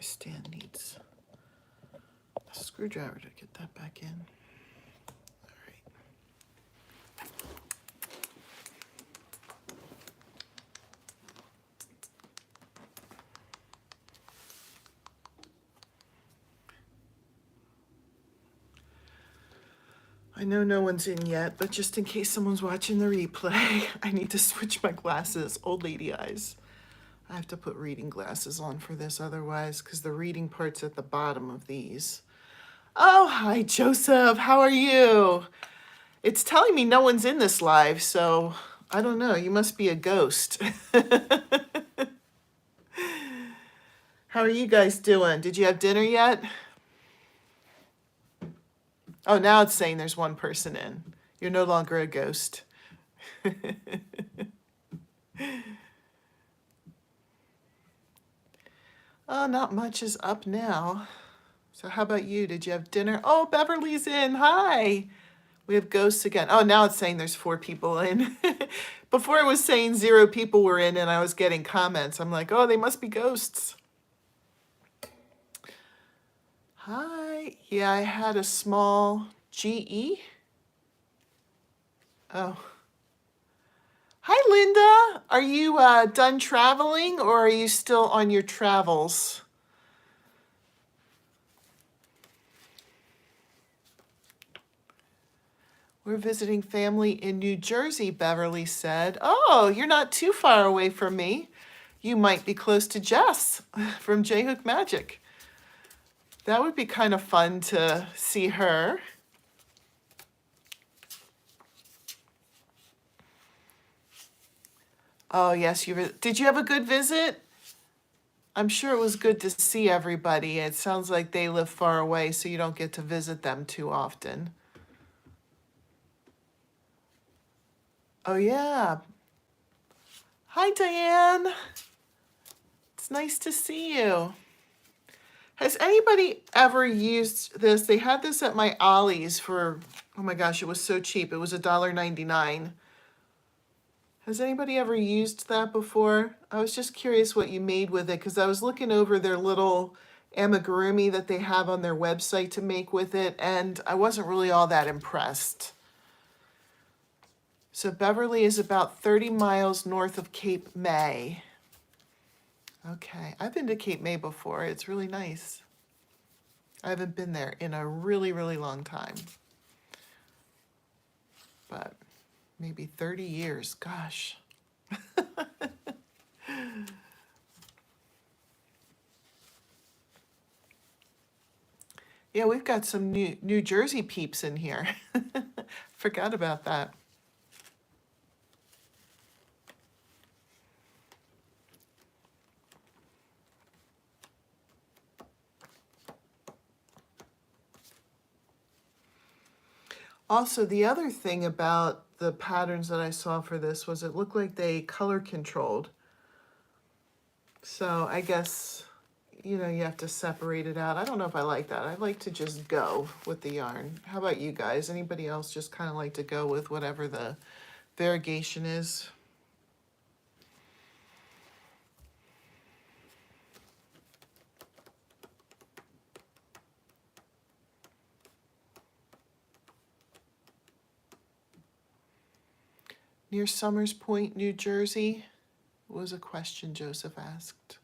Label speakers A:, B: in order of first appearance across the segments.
A: stand needs a screwdriver to get that back in. All right. I know no one's in yet, but just in case someone's watching the replay, I need to switch my glasses. Old lady eyes. I have to put reading glasses on for this otherwise, because the reading part's at the bottom of these. Oh, hi, Joseph. How are you? It's telling me no one's in this live, so I don't know. You must be a ghost. How are you guys doing? Did you have dinner yet? Oh, now it's saying there's one person in. You're no longer a ghost. Oh, not much is up now. So how about you? Did you have dinner? Oh, Beverly's in. Hi. We have ghosts again. Oh, now it's saying there's 4 people in. Before it was saying 0 people were in and I was getting comments. I'm like, oh, they must be ghosts. Hi. Yeah, I had a small GE. Oh. Hi, Linda. Are you done traveling or are you still on your travels? We're visiting family in New Jersey, Beverly said. Oh, you're not too far away from me. You might be close to Jess from J-Hook Magic. That would be kind of fun to see her. Oh, yes. Did you have a good visit? I'm sure it was good to see everybody. It sounds like they live far away, so you don't get to visit them too often. Oh, yeah. Hi, Diane. It's nice to see you. Has anybody ever used this? They had this at my Ollie's for, oh my gosh, it was so cheap. It was $1.99. Has anybody ever used that before? I was just curious what you made with it because I was looking over their little amigurumi that they have on their website to make with it, and I wasn't really all that impressed. So Beverly is about 30 miles north of Cape May. Okay, I've been to Cape May before. It's really nice. I haven't been there in a really, really long time. But maybe 30 years, gosh. Yeah, we've got some New Jersey peeps in here. Forgot about that. Also, the other thing about the patterns that I saw for this was it looked like they color controlled. So I guess, you know, you have to separate it out. I don't know if I like that. I like to just go with the yarn. How about you guys? Anybody else just kind of like to go with whatever the variegation is? Near Summers Point, New Jersey, was a question Joseph asked.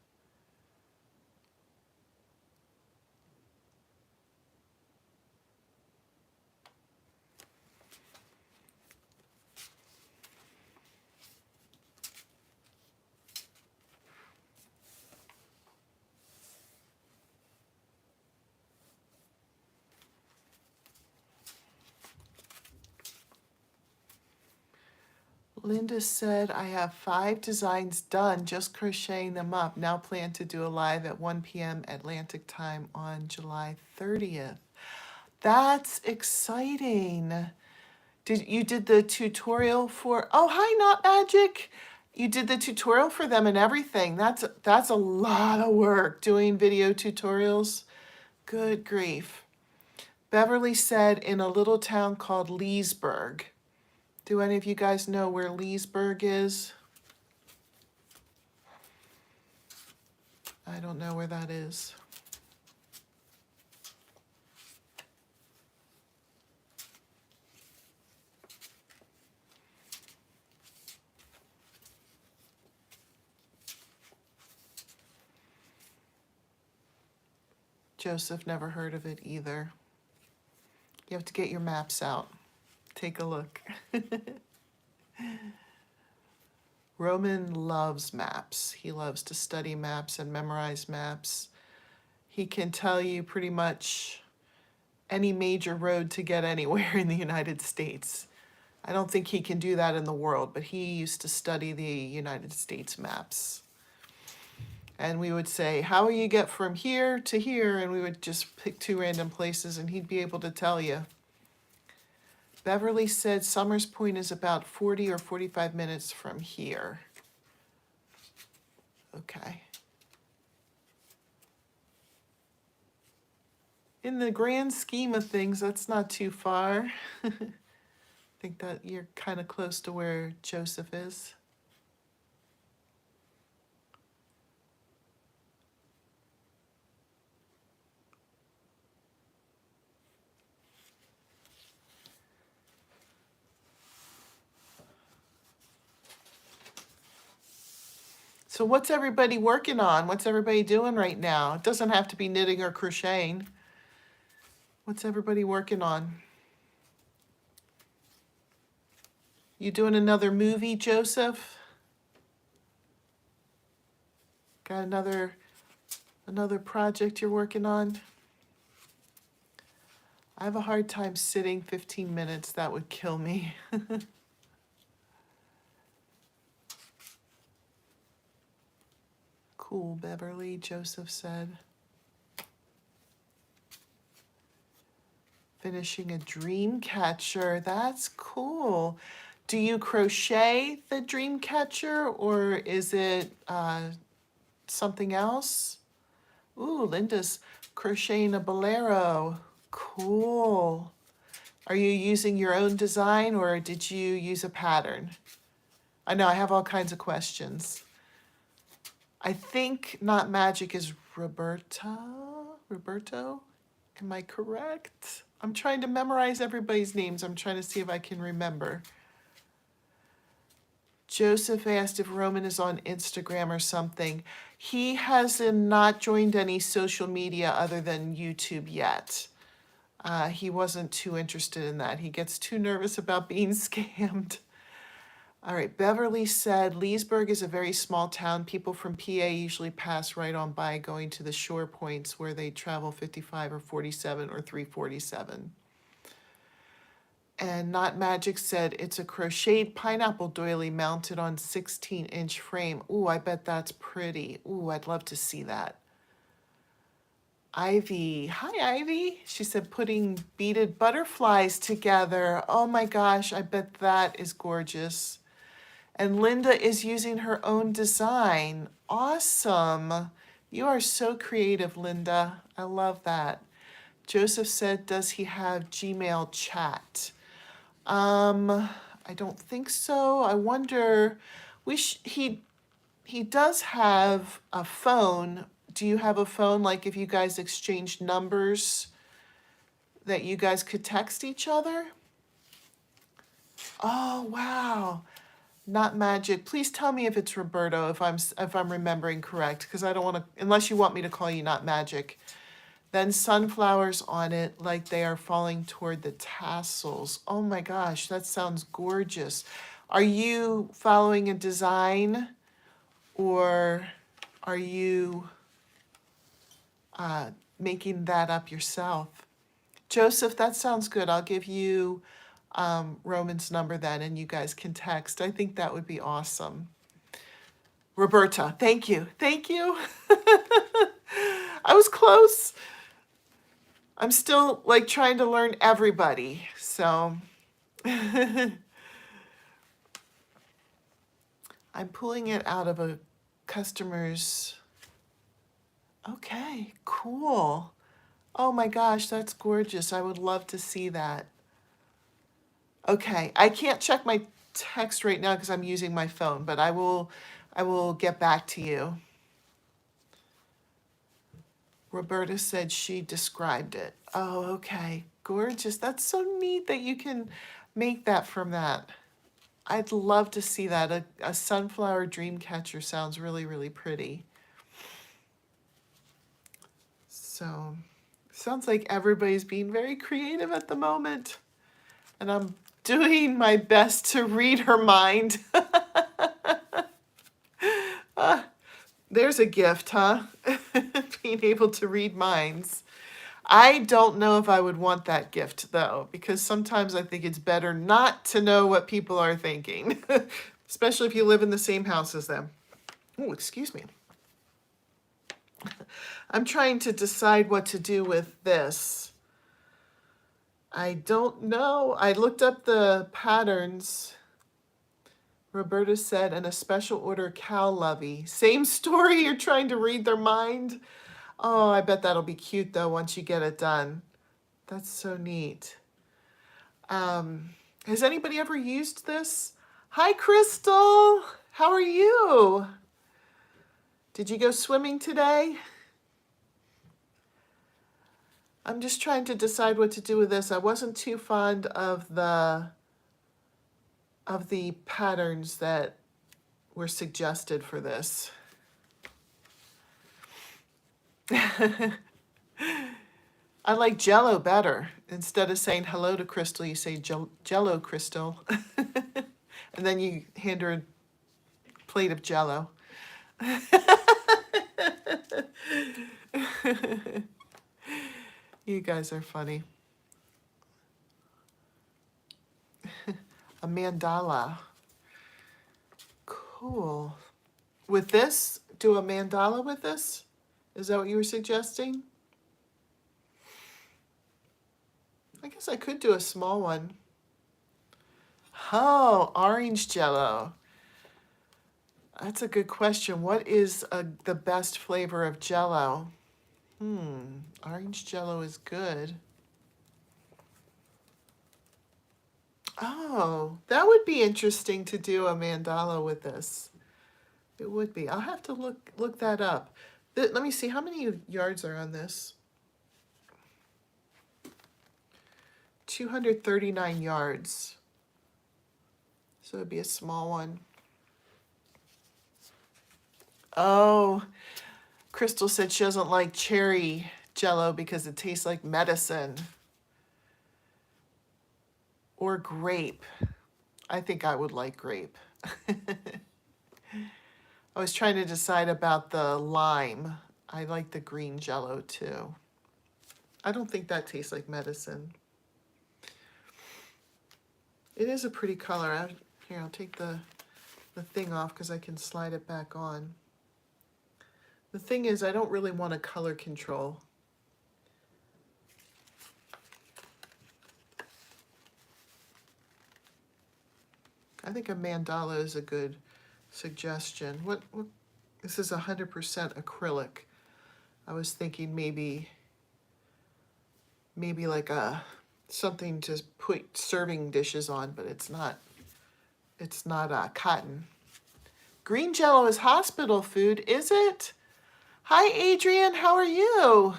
A: Linda said, I have 5 designs done, just crocheting them up. Now plan to do a live at 1 p.m. Atlantic time on July 30th. That's exciting. You did the tutorial for, oh, hi, Not Magic. You did the tutorial for them and everything. That's a lot of work doing video tutorials. Good grief. Beverly said in a little town called Leesburg. Do any of you guys know where Leesburg is? I don't know where that is. Joseph never heard of it either. You have to get your maps out. Take a look. Roman loves maps. He loves to study maps and memorize maps. He can tell you pretty much any major road to get anywhere in the United States. I don't think he can do that in the world, but he used to study the United States maps. And we would say, how will you get from here to here? And we would just pick two random places and he'd be able to tell you. Beverly said Summers Point is about 40 or 45 minutes from here. Okay. In the grand scheme of things, that's not too far. I think that you're kind of close to where Joseph is. So what's everybody working on? What's everybody doing right now? It doesn't have to be knitting or crocheting. What's everybody working on? You doing another movie, Joseph? Got another project you're working on? I have a hard time sitting 15 minutes. That would kill me. Cool, Beverly, Joseph said. Finishing a dream catcher. That's cool. Do you crochet the dream catcher or is it something else? Ooh, Linda's crocheting a bolero. Cool. Are you using your own design or did you use a pattern? I know I have all kinds of questions. I think Not Magic is Roberto? Am I correct? I'm trying to memorize everybody's names. I'm trying to see if I can remember. Joseph asked if Roman is on Instagram or something. He has not joined any social media other than YouTube yet. He wasn't too interested in that. He gets too nervous about being scammed. All right, Beverly said, Leesburg is a very small town. People from PA usually pass right on by going to the shore points where they travel 55 or 47 or 347. And Not Magic said, it's a crocheted pineapple doily mounted on 16-inch frame. Ooh, I bet that's pretty. Ooh, I'd love to see that. Ivy, hi Ivy. She said, putting beaded butterflies together. Oh my gosh, I bet that is gorgeous. And Linda is using her own design. Awesome. You are so creative, Linda. I love that. Joseph said, does he have Gmail chat? I don't think so. I wonder, he does have a phone. Do you have a phone, like if you guys exchanged numbers that you guys could text each other? Oh, wow. Not Magic. Please tell me if it's Roberto, if I'm remembering correct, because I don't want to, unless you want me to call you Not Magic. Then sunflowers on it like they are falling toward the tassels. Oh my gosh, that sounds gorgeous. Are you following a design or are you making that up yourself? Joseph, that sounds good. I'll give you Roman's number then and you guys can text. I think that would be awesome. Roberta, thank you. Thank you. I was close. I'm still like trying to learn everybody, so. I'm pulling it out of a customer's. Okay, cool. Oh my gosh, that's gorgeous. I would love to see that. Okay, I can't check my text right now because I'm using my phone, but I will get back to you. Roberta said she described it. Oh, okay, gorgeous. That's so neat that you can make that from that. I'd love to see that. A sunflower dream catcher sounds really, really pretty. So Sounds like everybody's being very creative at the moment. And I'm doing my best to read her mind. There's a gift, huh? Being able to read minds. I don't know if I would want that gift though, because sometimes I think it's better not to know what people are thinking, especially if you live in the same house as them. Oh, excuse me. I'm trying to decide what to do with this. I don't know. I looked up the patterns. Roberta said, and a special order cow lovey. Same story, you're trying to read their mind. Oh, I bet that'll be cute though once you get it done. That's so neat. Has anybody ever used this? Hi, Crystal. How are you? Did you go swimming today? I'm just trying to decide what to do with this. I wasn't too fond of the patterns that were suggested for this. I like Jello better. Instead of saying hello to Crystal, you say Jello, Crystal. And then you hand her a plate of Jello. You guys are funny. A mandala. Cool. With this, do a mandala with this? Is that what you were suggesting? I guess I could do a small one. Oh, orange Jello. That's a good question. What is the best flavor of Jello? Orange Jello is good. Oh, that would be interesting to do a mandala with this. It would be. I'll have to look that up. Let me see, how many yards are on this? 239 yards. So it'd be a small one. Oh, Crystal said she doesn't like cherry Jello because it tastes like medicine. Or grape. I think I would like grape. I was trying to decide about the lime. I like the green Jello too. I don't think that tastes like medicine. It is a pretty color. Here, I'll take the thing off because I can slide it back on. The thing is, I don't really want to color control. I think a mandala is a good suggestion. What this is 100% acrylic. I was thinking maybe like something to put serving dishes on, but it's not. It's not cotton. Green Jello is hospital food, is it? Hi, Adrian. How are you?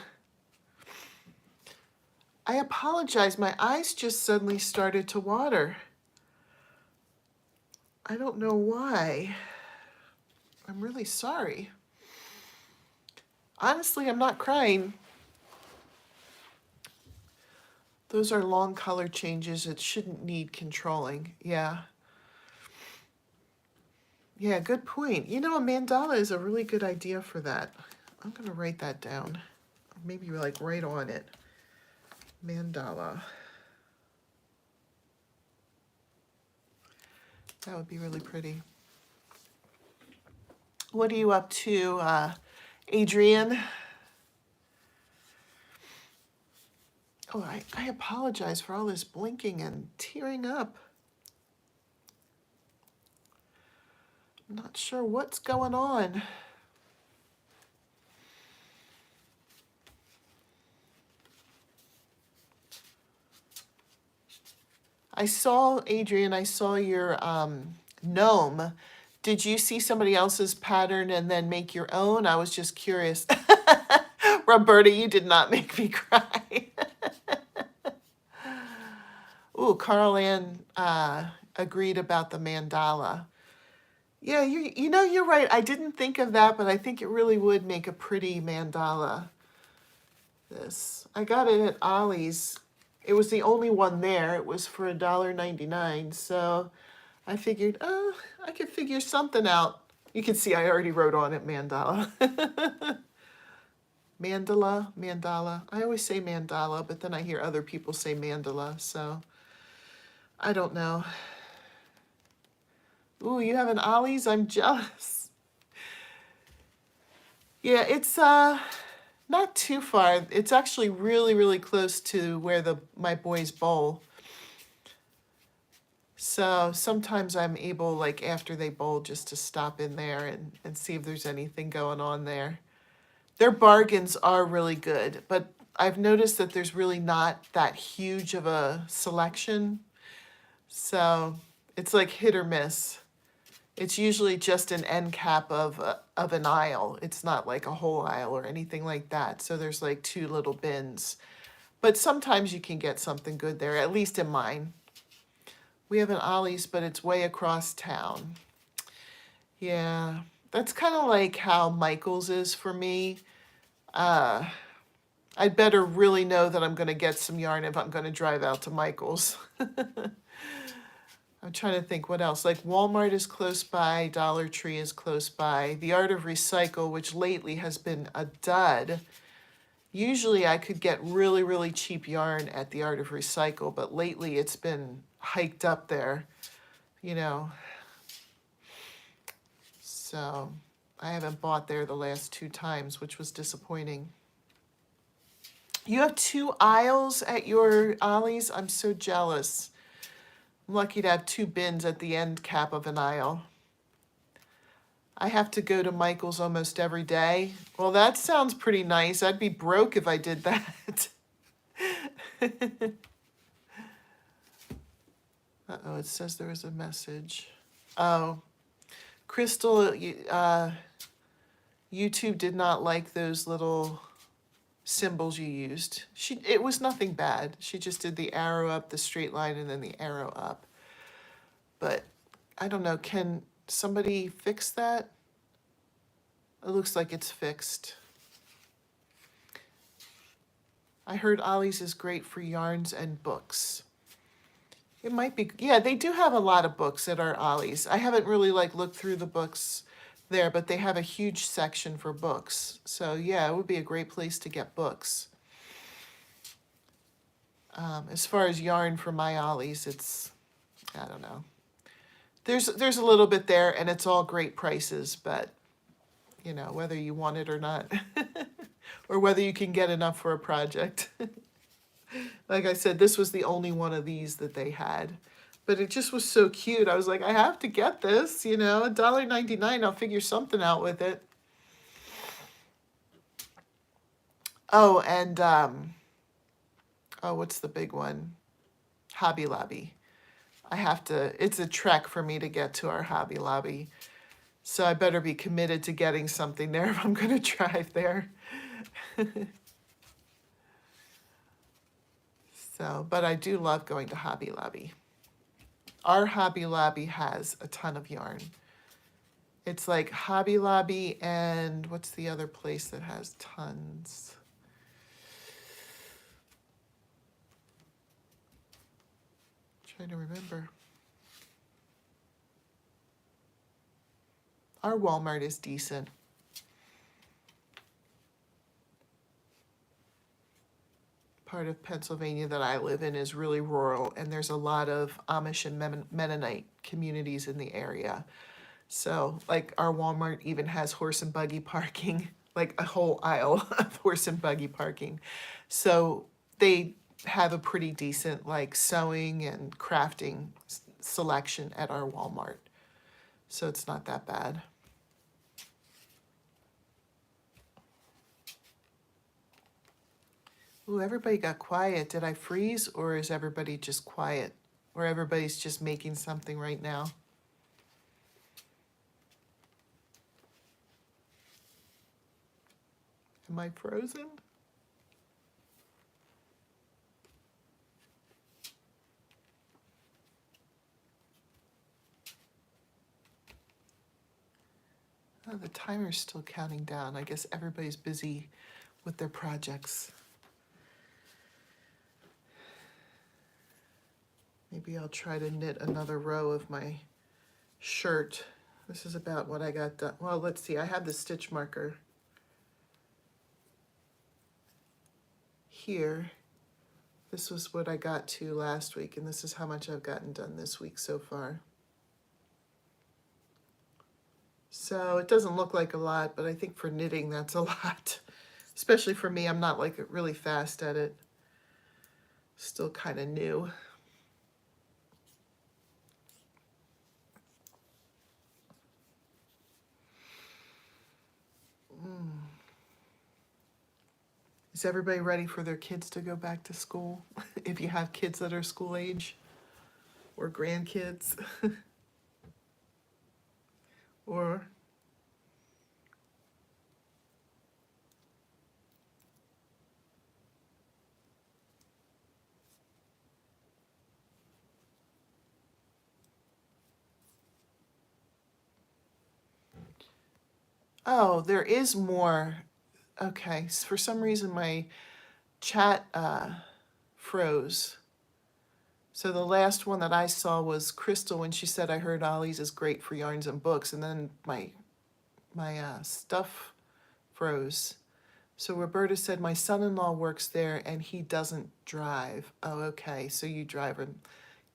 A: I apologize. My eyes just suddenly started to water. I don't know why. I'm really sorry. Honestly, I'm not crying. Those are long color changes. It shouldn't need controlling. Yeah. Yeah, good point. You know, a mandala is a really good idea for that. I'm going to write that down. Maybe like right on it. Mandala. That would be really pretty. What are you up to, Adrian? Oh, I apologize for all this blinking and tearing up. I'm not sure what's going on. I saw, Adrian, I saw your gnome. Did you see somebody else's pattern and then make your own? I was just curious. Roberta, you did not make me cry. Ooh, Carl Ann agreed about the mandala. Yeah, you know, you're right. I didn't think of that, but I think it really would make a pretty mandala. this. I got it at Ollie's. It was the only one there. It was for $1.99. So I figured, oh, I could figure something out. You can see I already wrote on it mandala. Mandala. I always say mandala, but then I hear other people say mandala, so I don't know. Ooh, you have an Ollie's? I'm jealous. Yeah, it's not too far. It's actually really, really close to where my boys bowl. So sometimes I'm able, like after they bowl, just to stop in there and see if there's anything going on there. Their bargains are really good, but I've noticed that there's really not that huge of a selection. So it's like hit or miss. It's usually just an end cap of an aisle. It's not like a whole aisle or anything like that. So there's like two little bins. But sometimes you can get something good there, at least in mine. We have an Ollie's, but it's way across town. Yeah, that's kind of like how Michael's is for me. I'd better really know that I'm going to get some yarn if I'm going to drive out to Michael's. I'm trying to think what else. Like Walmart is close by, Dollar Tree is close by. The Art of Recycle, which lately has been a dud. Usually I could get really, really cheap yarn at the Art of Recycle, but lately it's been hiked up there, you know. So I haven't bought there the last 2 times, which was disappointing. You have 2 aisles at your Ollie's? I'm so jealous. I'm lucky to have 2 bins at the end cap of an aisle. I have to go to Michael's almost every day. Well, that sounds pretty nice. I'd be broke if I did that. Uh-oh, it says there was a message. Oh, Crystal, YouTube did not like those little symbols you used. It was nothing bad. She just did the arrow up, the straight line, and then the arrow up. But I don't know, can somebody fix that? It looks like it's fixed. I heard Ollie's is great for yarns and books. It might be, yeah, they do have a lot of books at our Ollie's. I haven't really looked through the books there, but they have a huge section for books. So yeah, it would be a great place to get books. As far as yarn for my Ollie's, it's, I don't know. There's a little bit there, and it's all great prices, but you know, whether you want it or not, or whether you can get enough for a project. Like I said, this was the only one of these that they had. But it just was so cute. I was like, I have to get this, you know, $1.99, I'll figure something out with it. Oh, and, oh, what's the big one? Hobby Lobby. It's a trek for me to get to our Hobby Lobby. So I better be committed to getting something there if I'm going to drive there. So, but I do love going to Hobby Lobby. Our Hobby Lobby has a ton of yarn. It's like Hobby Lobby and what's the other place that has tons? Trying to remember. Our Walmart is decent. Part of Pennsylvania that I live in is really rural, and there's a lot of Amish and Mennonite communities in the area. So, like, our Walmart even has horse and buggy parking, like a whole aisle of horse and buggy parking. So they have a pretty decent, like, sewing and crafting selection at our Walmart. So it's not that bad. Ooh, everybody got quiet. Did I freeze, or is everybody just quiet? Or everybody's just making something right now? Am I frozen? Oh, the timer's still counting down. I guess everybody's busy with their projects. Maybe I'll try to knit another row of my shirt. This is about what I got done. Well, let's see, I have the stitch marker here. This was what I got to last week, and this is how much I've gotten done this week so far. So it doesn't look like a lot, but I think for knitting, that's a lot. Especially for me, I'm not like really fast at it. Still kind of new. Is everybody ready for their kids to go back to school? If you have kids that are school age or grandkids or oh, there is more. Okay, for some reason my chat froze. So the last one that I saw was Crystal when she said, I heard Ollie's is great for yarns and books, and then my stuff froze. So Roberta said, my son-in-law works there and he doesn't drive. Oh, okay, so you drive him.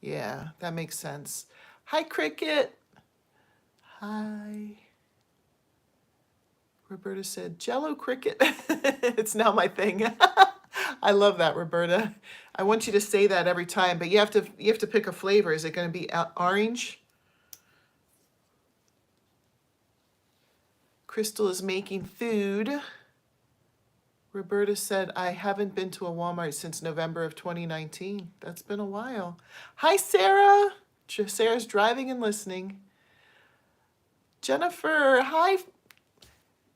A: Yeah, that makes sense. Hi, Cricket. Hi. Roberta said, Jello Cricket. It's now my thing. I love that, Roberta. I want you to say that every time, but you have to pick a flavor. Is it going to be orange? Crystal is making food. Roberta said, I haven't been to a Walmart since November of 2019. That's been a while. Hi, Sarah. Sarah's driving and listening. Jennifer, hi.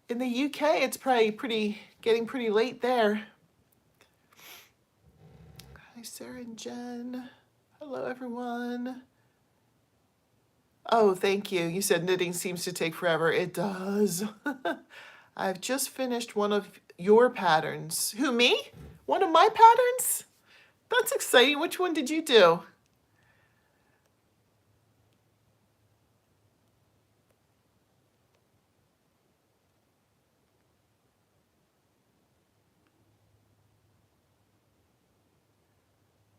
A: In the UK, it's probably getting pretty late there. Hi, Sarah and Jen. Hello, everyone. Oh, thank you. You said knitting seems to take forever. It does. I've just finished one of your patterns. Who, me? One of my patterns? That's exciting. Which one did you do?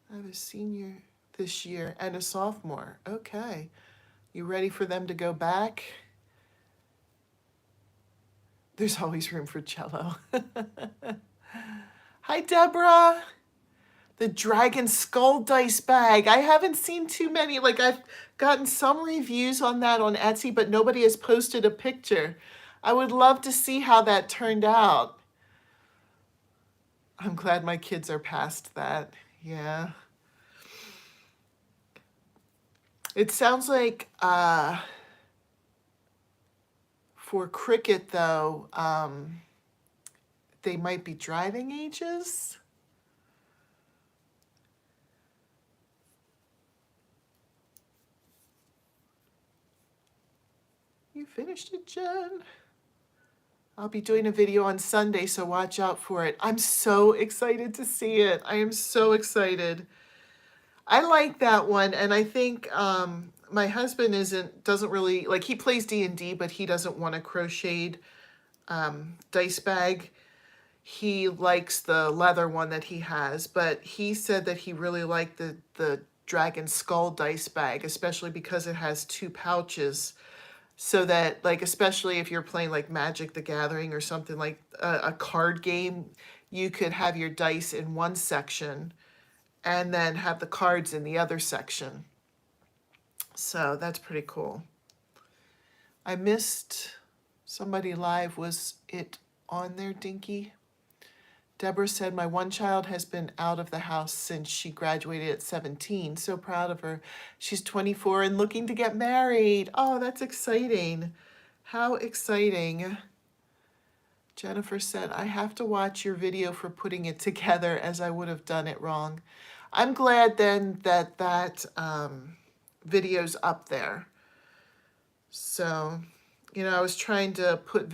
A: I have a senior this year and a sophomore. Okay. You ready for them to go back? There's always room for cello. Hi, Deborah. The Dragon Skull dice bag. I haven't seen too many. Like, I've gotten some reviews on that on Etsy, but nobody has posted a picture. I would love to see how that turned out. I'm glad my kids are past that. Yeah. It sounds like for Cricket, though, they might be driving ages. You finished it, Jen? I'll be doing a video on Sunday, so watch out for it. I'm so excited to see it. I am so excited. I like that one, and I think my husband doesn't really, like, he plays D&D, but he doesn't want a crocheted dice bag. He likes the leather one that he has, but he said that he really liked the Dragon Skull dice bag, especially because it has two pouches. So that, like, especially if you're playing like Magic the Gathering or something like a card game, you could have your dice in one section and then have the cards in the other section. So that's pretty cool. I missed somebody live. Was it on there, Dinky? Deborah said, my one child has been out of the house since she graduated at 17. So proud of her. She's 24 and looking to get married. Oh, that's exciting. How exciting. Jennifer said, I have to watch your video for putting it together as I would have done it wrong. I'm glad then that video's up there. So, you know, I was trying to put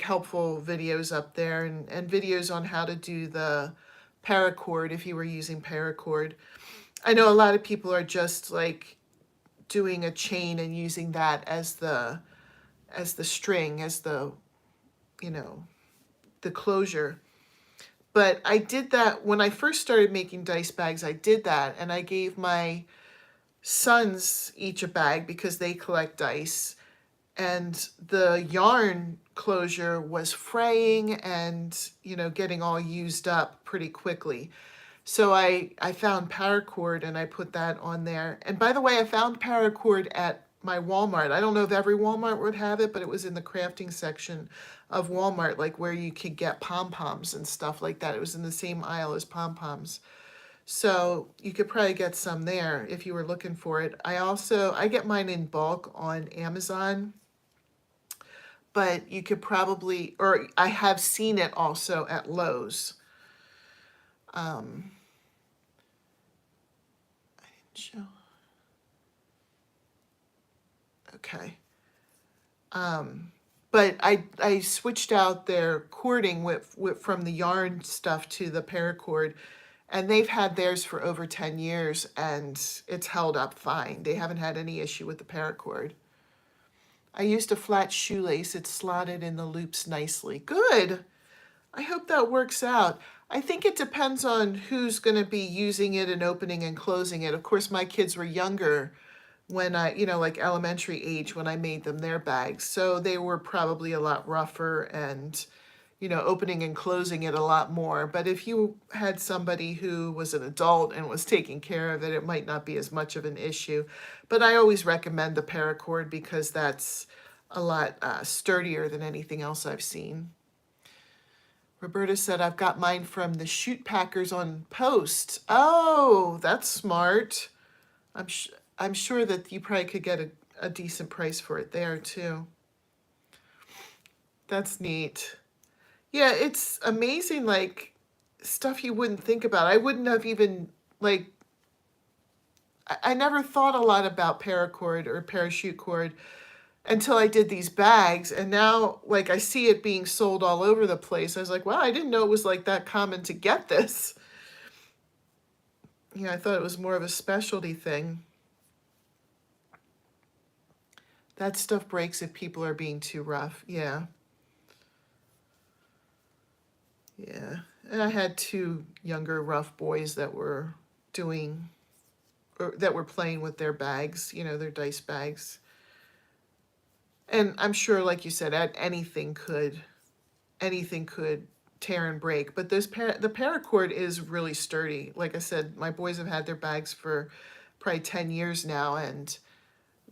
A: helpful videos up there and videos on how to do the paracord if you were using paracord. I know a lot of people are just like doing a chain and using that as the string, as the, you know, the closure. But I did that when I first started making dice bags. I did that, and I gave my sons each a bag because they collect dice. And the yarn closure was fraying and, you know, getting all used up pretty quickly. So I found paracord and I put that on there. And by the way, I found paracord at my Walmart. I don't know if every Walmart would have it, but it was in the crafting section of Walmart, like where you could get pom-poms and stuff like that. It was in the same aisle as pom-poms. So you could probably get some there if you were looking for it. I get mine in bulk on Amazon, but you could probably, or I have seen it also at Lowe's. Um, show. Okay. But I switched out their cording with from the yarn stuff to the paracord, and they've had theirs for over 10 years and it's held up fine. They haven't had any issue with the paracord. I used a flat shoelace. It's slotted in the loops nicely. Good. I hope that works out. I think it depends on who's going to be using it and opening and closing it. Of course, my kids were younger when I, you know, like elementary age when I made them their bags. So they were probably a lot rougher and, you know, opening and closing it a lot more. But if you had somebody who was an adult and was taking care of it, it might not be as much of an issue. But I always recommend the paracord because that's a lot sturdier than anything else I've seen. Roberta said, I've got mine from the Shoot Packers on Post. Oh, that's smart. I'm sure that you probably could get a decent price for it there too. That's neat. Yeah, it's amazing, like stuff you wouldn't think about. I wouldn't have even like I never thought a lot about paracord or parachute cord until I did these bags, and now like I see it being sold all over the place. I was like, wow, I didn't know it was like that common to get this. Yeah, I thought it was more of a specialty thing. That stuff breaks if people are being too rough. Yeah. Yeah. And I had two younger rough boys that were doing or that were playing with their bags, you know, their dice bags. And I'm sure, like you said, anything could tear and break. But the paracord is really sturdy. Like I said, my boys have had their bags for probably 10 years now, and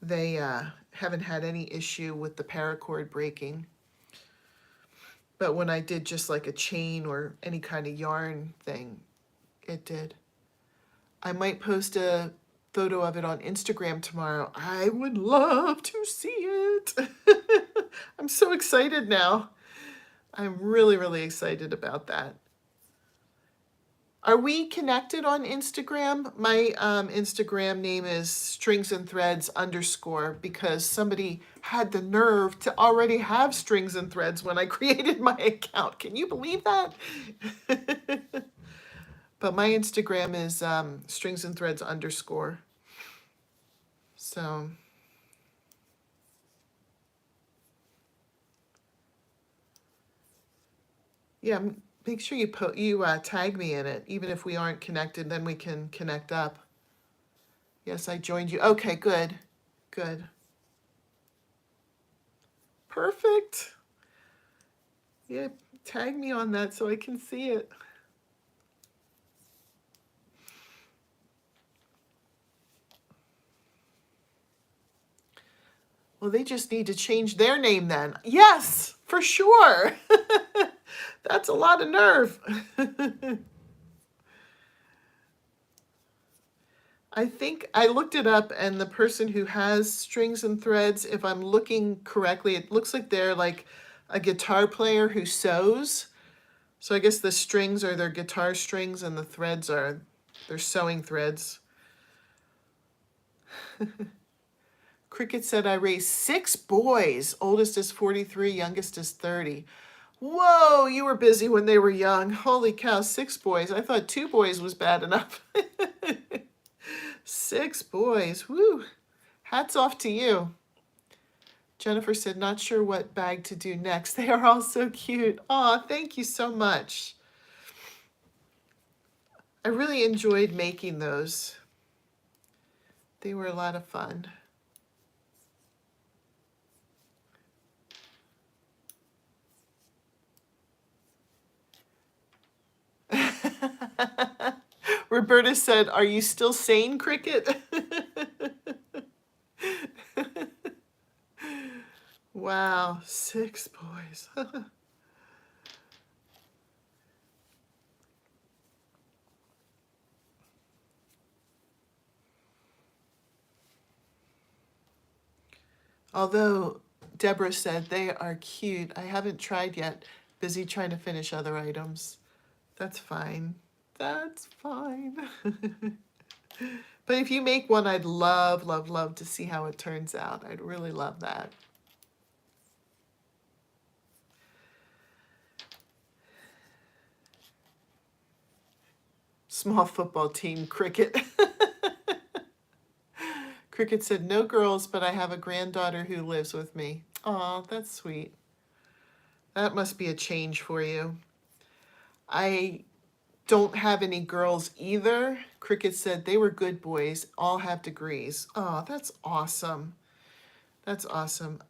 A: they haven't had any issue with the paracord breaking. But when I did just like a chain or any kind of yarn thing, it did. I might post a photo of it on Instagram tomorrow. I would love to see it. I'm so excited now. I'm really, really excited about that. Are we connected on Instagram? My Instagram name is stringsandthreads_ because somebody had the nerve to already have strings and threads when I created my account. Can you believe that? But my Instagram is stringsandthreads_. So yeah, make sure you tag me in it, even if we aren't connected. Then we can connect up. Yes, I joined you. Okay, good, good, perfect. Yeah, tag me on that so I can see it. Well, they just need to change their name then. Yes, for sure. That's a lot of nerve. I think I looked it up, and the person who has strings and threads, if I'm looking correctly, it looks like they're like a guitar player who sews. So I guess the strings are their guitar strings and the threads are their sewing threads. Cricket said, I raised 6 boys. Oldest is 43, youngest is 30. Whoa, you were busy when they were young. Holy cow, 6 boys. I thought 2 boys was bad enough. 6 boys. Woo! Hats off to you. Jennifer said, not sure what bag to do next. They are all so cute. Aw, thank you so much. I really enjoyed making those. They were a lot of fun. Roberta said, are you still sane, Cricket? Wow, 6 boys. Although Deborah said they are cute. I haven't tried yet. Busy trying to finish other items. That's fine. That's fine. But if you make one, I'd love, love, love to see how it turns out. I'd really love that. Small football team, Cricket. Cricket said, no girls, but I have a granddaughter who lives with me. Aw, that's sweet. That must be a change for you. I don't have any girls either. Cricket said they were good boys, all have degrees. Oh, that's awesome. That's awesome.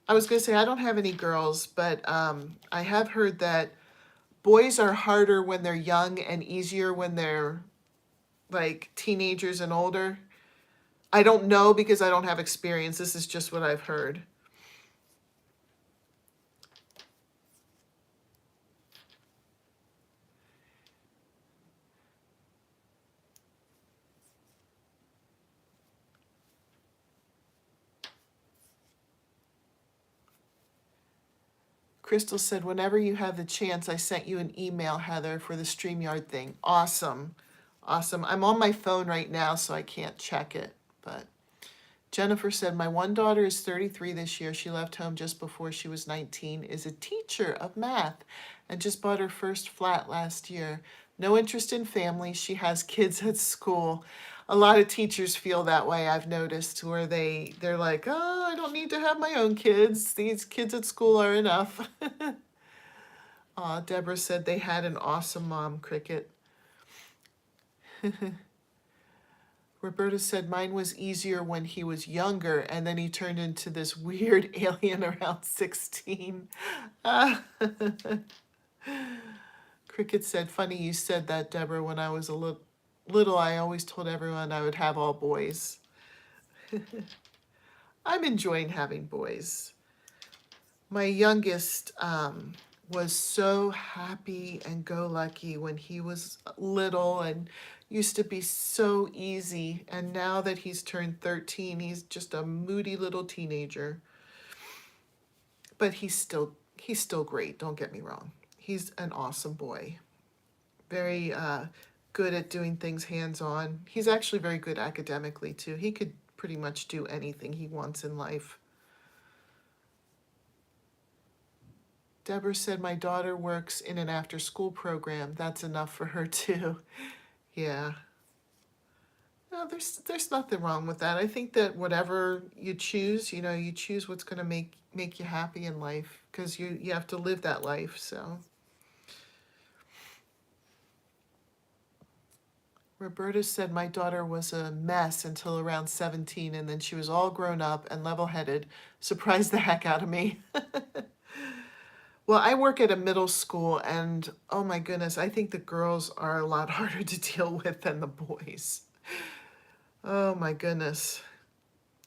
A: I was going to say I don't have any girls, but I have heard that boys are harder when they're young and easier when they're like teenagers and older. I don't know because I don't have experience. This is just what I've heard. Crystal said, whenever you have the chance, I sent you an email, Heather, for the StreamYard thing. Awesome. Awesome. I'm on my phone right now, so I can't check it. But Jennifer said, my one daughter is 33 this year. She left home just before she was 19, is a teacher of math, and just bought her first flat last year. No interest in family. She has kids at school. A lot of teachers feel that way, I've noticed, where they're like, oh, I don't need to have my own kids. These kids at school are enough. Aw, Deborah said they had an awesome mom, Cricket. Roberta said mine was easier when he was younger, and then he turned into this weird alien around 16. Cricket said, funny you said that, Deborah. When I was a little, I always told everyone I would have all boys. I'm enjoying having boys. My youngest was so happy and go lucky when he was little and used to be so easy. And now that he's turned 13, he's just a moody little teenager. But he's still great, don't get me wrong. He's an awesome boy. Very good at doing things hands-on. He's actually very good academically too. He could pretty much do anything he wants in life. Deborah said, my daughter works in an after-school program. That's enough for her too. Yeah. No, there's nothing wrong with that. I think that whatever you choose, you choose what's going to make you happy in life, because you have to live that life. So Roberta said, my daughter was a mess until around 17, and then she was all grown up and level-headed. Surprised the heck out of me. Well, I work at a middle school, and oh my goodness, I think the girls are a lot harder to deal with than the boys. Oh my goodness.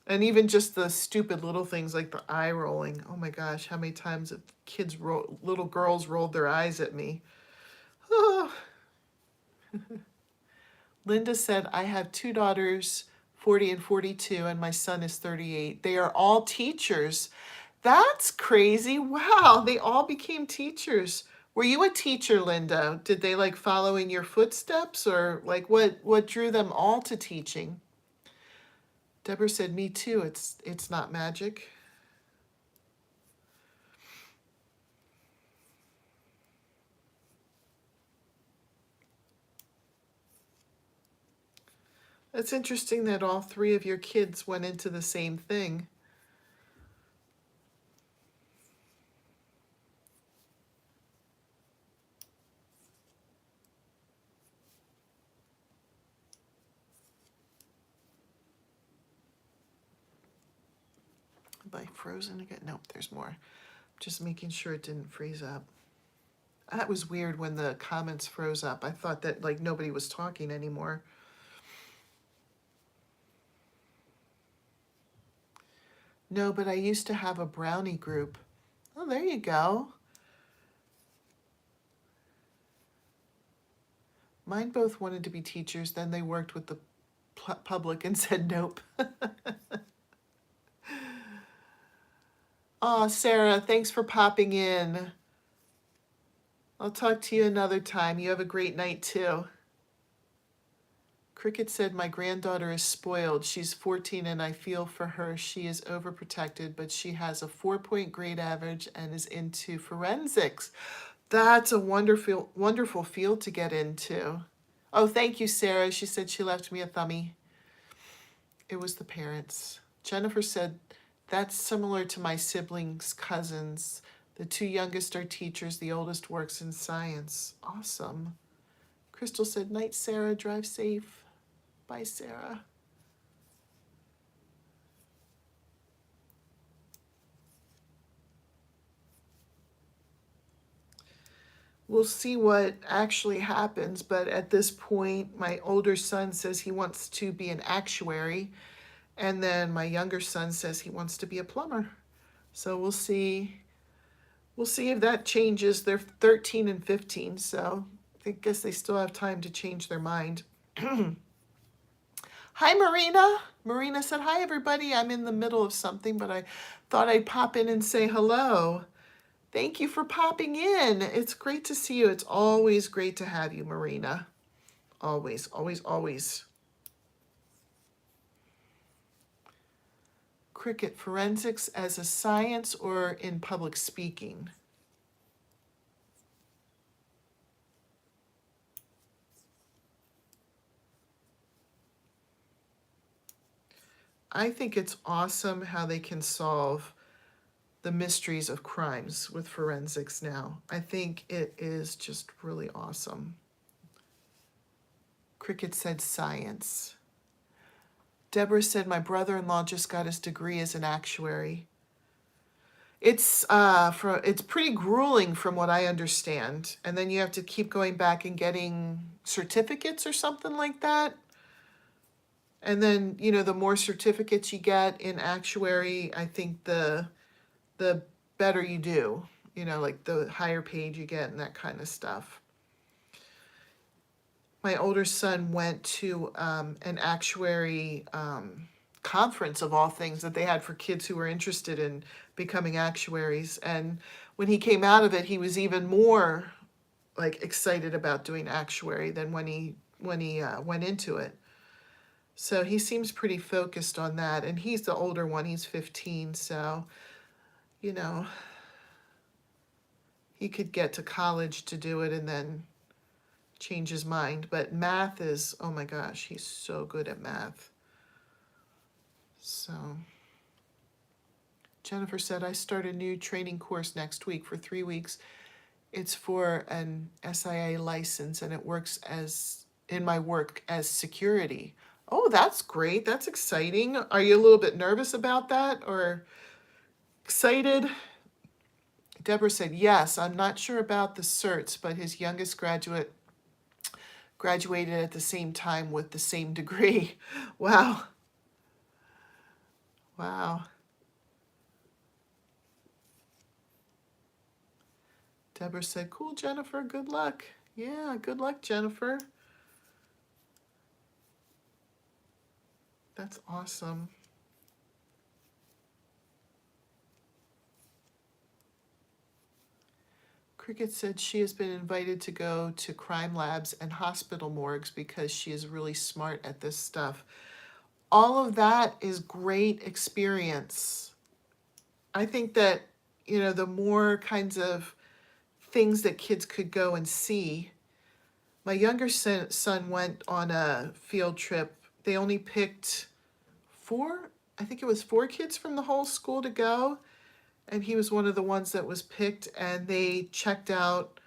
A: And even just the stupid little things like the eye rolling. Oh my gosh, how many times have little girls rolled their eyes at me? Oh. Linda said, I have 2 daughters, 40 and 42, and my son is 38. They are all teachers. That's crazy. Wow, they all became teachers. Were you a teacher, Linda? Did they like follow in your footsteps, or like what drew them all to teaching? Deborah said, me too. It's not magic. It's interesting that all three of your kids went into the same thing. Am I frozen again? Nope, there's more. Just making sure it didn't freeze up. That was weird when the comments froze up. I thought that like nobody was talking anymore. No, but I used to have a brownie group. Oh, there you go. Mine both wanted to be teachers, then they worked with the public and said nope. Oh, Sarah, thanks for popping in. I'll talk to you another time. You have a great night too. Cricket said, my granddaughter is spoiled. She's 14 and I feel for her. She is overprotected, but she has a 4-point grade average and is into forensics. That's a wonderful, wonderful field to get into. Oh, thank you, Sarah. She said she left me a thumbie. It was the parents. Jennifer said, that's similar to my siblings' cousins. The two youngest are teachers. The oldest works in science. Awesome. Crystal said, night, Sarah. Drive safe. Bye, Sarah. We'll see what actually happens, but at this point, my older son says he wants to be an actuary, and then my younger son says he wants to be a plumber. So we'll see. We'll see if that changes. They're 13 and 15, so I guess they still have time to change their mind. Hi, Marina. Marina said, hi, everybody. I'm in the middle of something, but I thought I'd pop in and say hello. Thank you for popping in. It's great to see you. It's always great to have you, Marina. Always, always, always. Cricket, forensics as a science or in public speaking? I think it's awesome how they can solve the mysteries of crimes with forensics now. I think it is just really awesome. Cricket said science. Deborah said my brother-in-law just got his degree as an actuary. It's pretty grueling from what I understand. And then you have to keep going back and getting certificates or something like that. And then, you know, the more certificates you get in actuary, I think the better you do, you know, like the higher paid you get and that kind of stuff. My older son went to an actuary conference of all things that they had for kids who were interested in becoming actuaries. And when he came out of it, he was even more like excited about doing actuary than when he went into it. So he seems pretty focused on that. And he's the older one, he's 15. So, you know, he could get to college to do it and then change his mind. But math is, oh my gosh, he's so good at math. So Jennifer said, I start a new training course next week for 3 weeks. It's for an SIA license and it works as in my work as security. Oh, that's great. That's exciting. Are you a little bit nervous about that or excited? Deborah said, yes, I'm not sure about the certs, but his youngest graduated at the same time with the same degree. Wow. Wow. Deborah said, cool, Jennifer, good luck. Yeah, good luck, Jennifer. That's awesome. Cricket said she has been invited to go to crime labs and hospital morgues because she is really smart at this stuff. All of that is great experience. I think that, you know, the more kinds of things that kids could go and see. My younger son went on a field trip. they only picked four, I think it was 4 kids from the whole school to go. And he was one of the ones that was picked, and they checked out,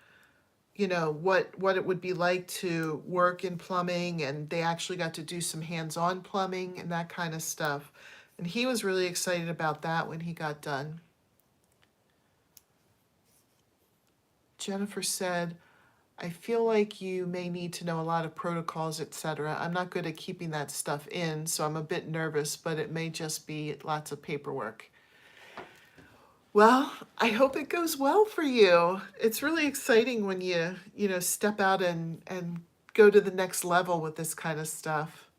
A: you know, what it would be like to work in plumbing, and they actually got to do some hands-on plumbing and that kind of stuff. And he was really excited about that when he got done. Jennifer said, I feel like you may need to know a lot of protocols, etc. I'm not good at keeping that stuff in, so I'm a bit nervous, but it may just be lots of paperwork. Well, I hope it goes well for you. It's really exciting when you step out and go to the next level with this kind of stuff.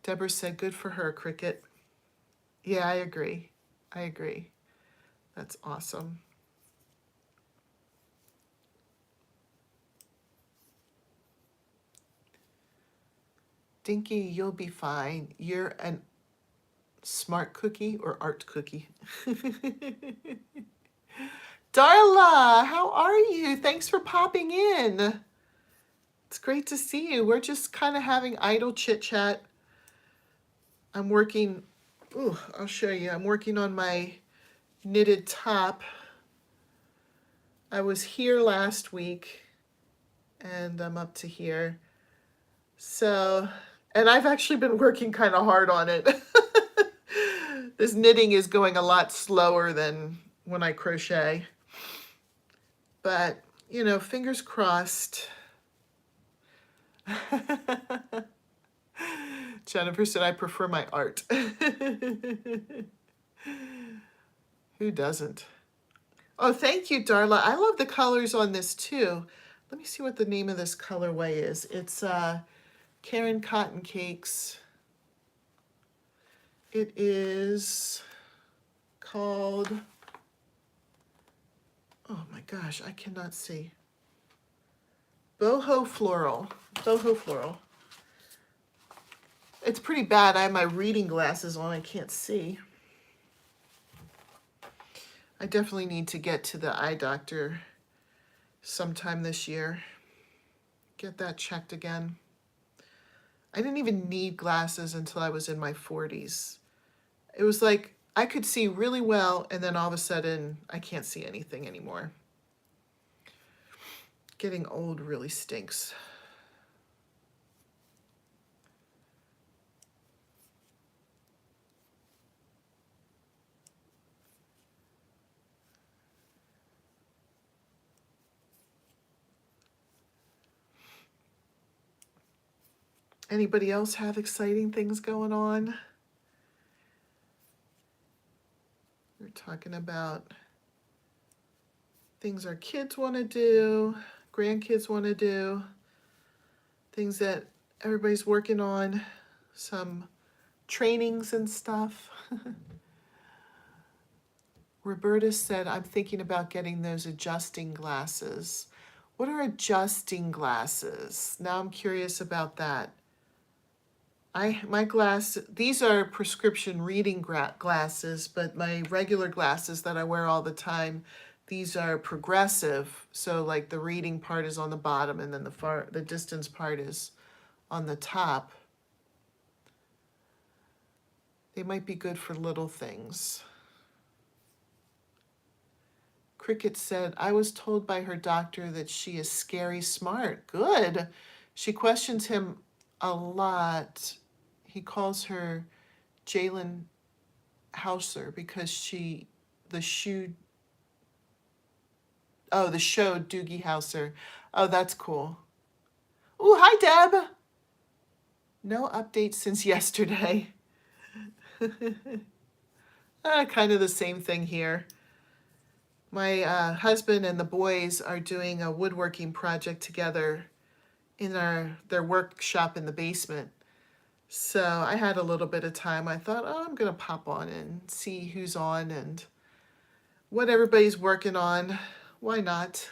A: Deborah said, good for her, Cricket. Yeah, I agree. That's awesome. Dinky, you'll be fine. You're an smart cookie or art cookie. Darla, how are you? Thanks for popping in. It's great to see you. We're just kind of having idle chit chat. I'm working, I'll show you. I'm working on my knitted top. I was here last week and I'm up to here. So, and I've actually been working kind of hard on it. This knitting is going a lot slower than when I crochet. But, you know, fingers crossed. Jennifer said, I prefer my art. Who doesn't? Oh, thank you, Darla. I love the colors on this too. Let me see what the name of this colorway is. It's Karen Cotton Cakes. It is called, oh my gosh, I cannot see. Boho Floral. Boho Floral. It's pretty bad. I have my reading glasses on. I can't see. I definitely need to get to the eye doctor sometime this year. Get that checked again. I didn't even need glasses until I was in my 40s. It was like I could see really well, and then all of a sudden I can't see anything anymore. Getting old really stinks. Anybody else have exciting things going on? We're talking about things our kids want to do, grandkids want to do, things that everybody's working on, some trainings and stuff. Roberta said, I'm thinking about getting those adjusting glasses. What are adjusting glasses? Now I'm curious about that. These are prescription reading glasses, but my regular glasses that I wear all the time, these are progressive. So like the reading part is on the bottom and then the distance part is on the top. They might be good for little things. Cricket said, I was told by her doctor that she is scary smart. Good. She questions him a lot. He calls her Jalen Hauser because the show Doogie Howser. Oh, that's cool. Ooh, hi, Deb. No updates since yesterday. Kind of the same thing here. My husband and the boys are doing a woodworking project together in their workshop in the basement. So I had a little bit of time. I thought, I'm going to pop on and see who's on and what everybody's working on. Why not?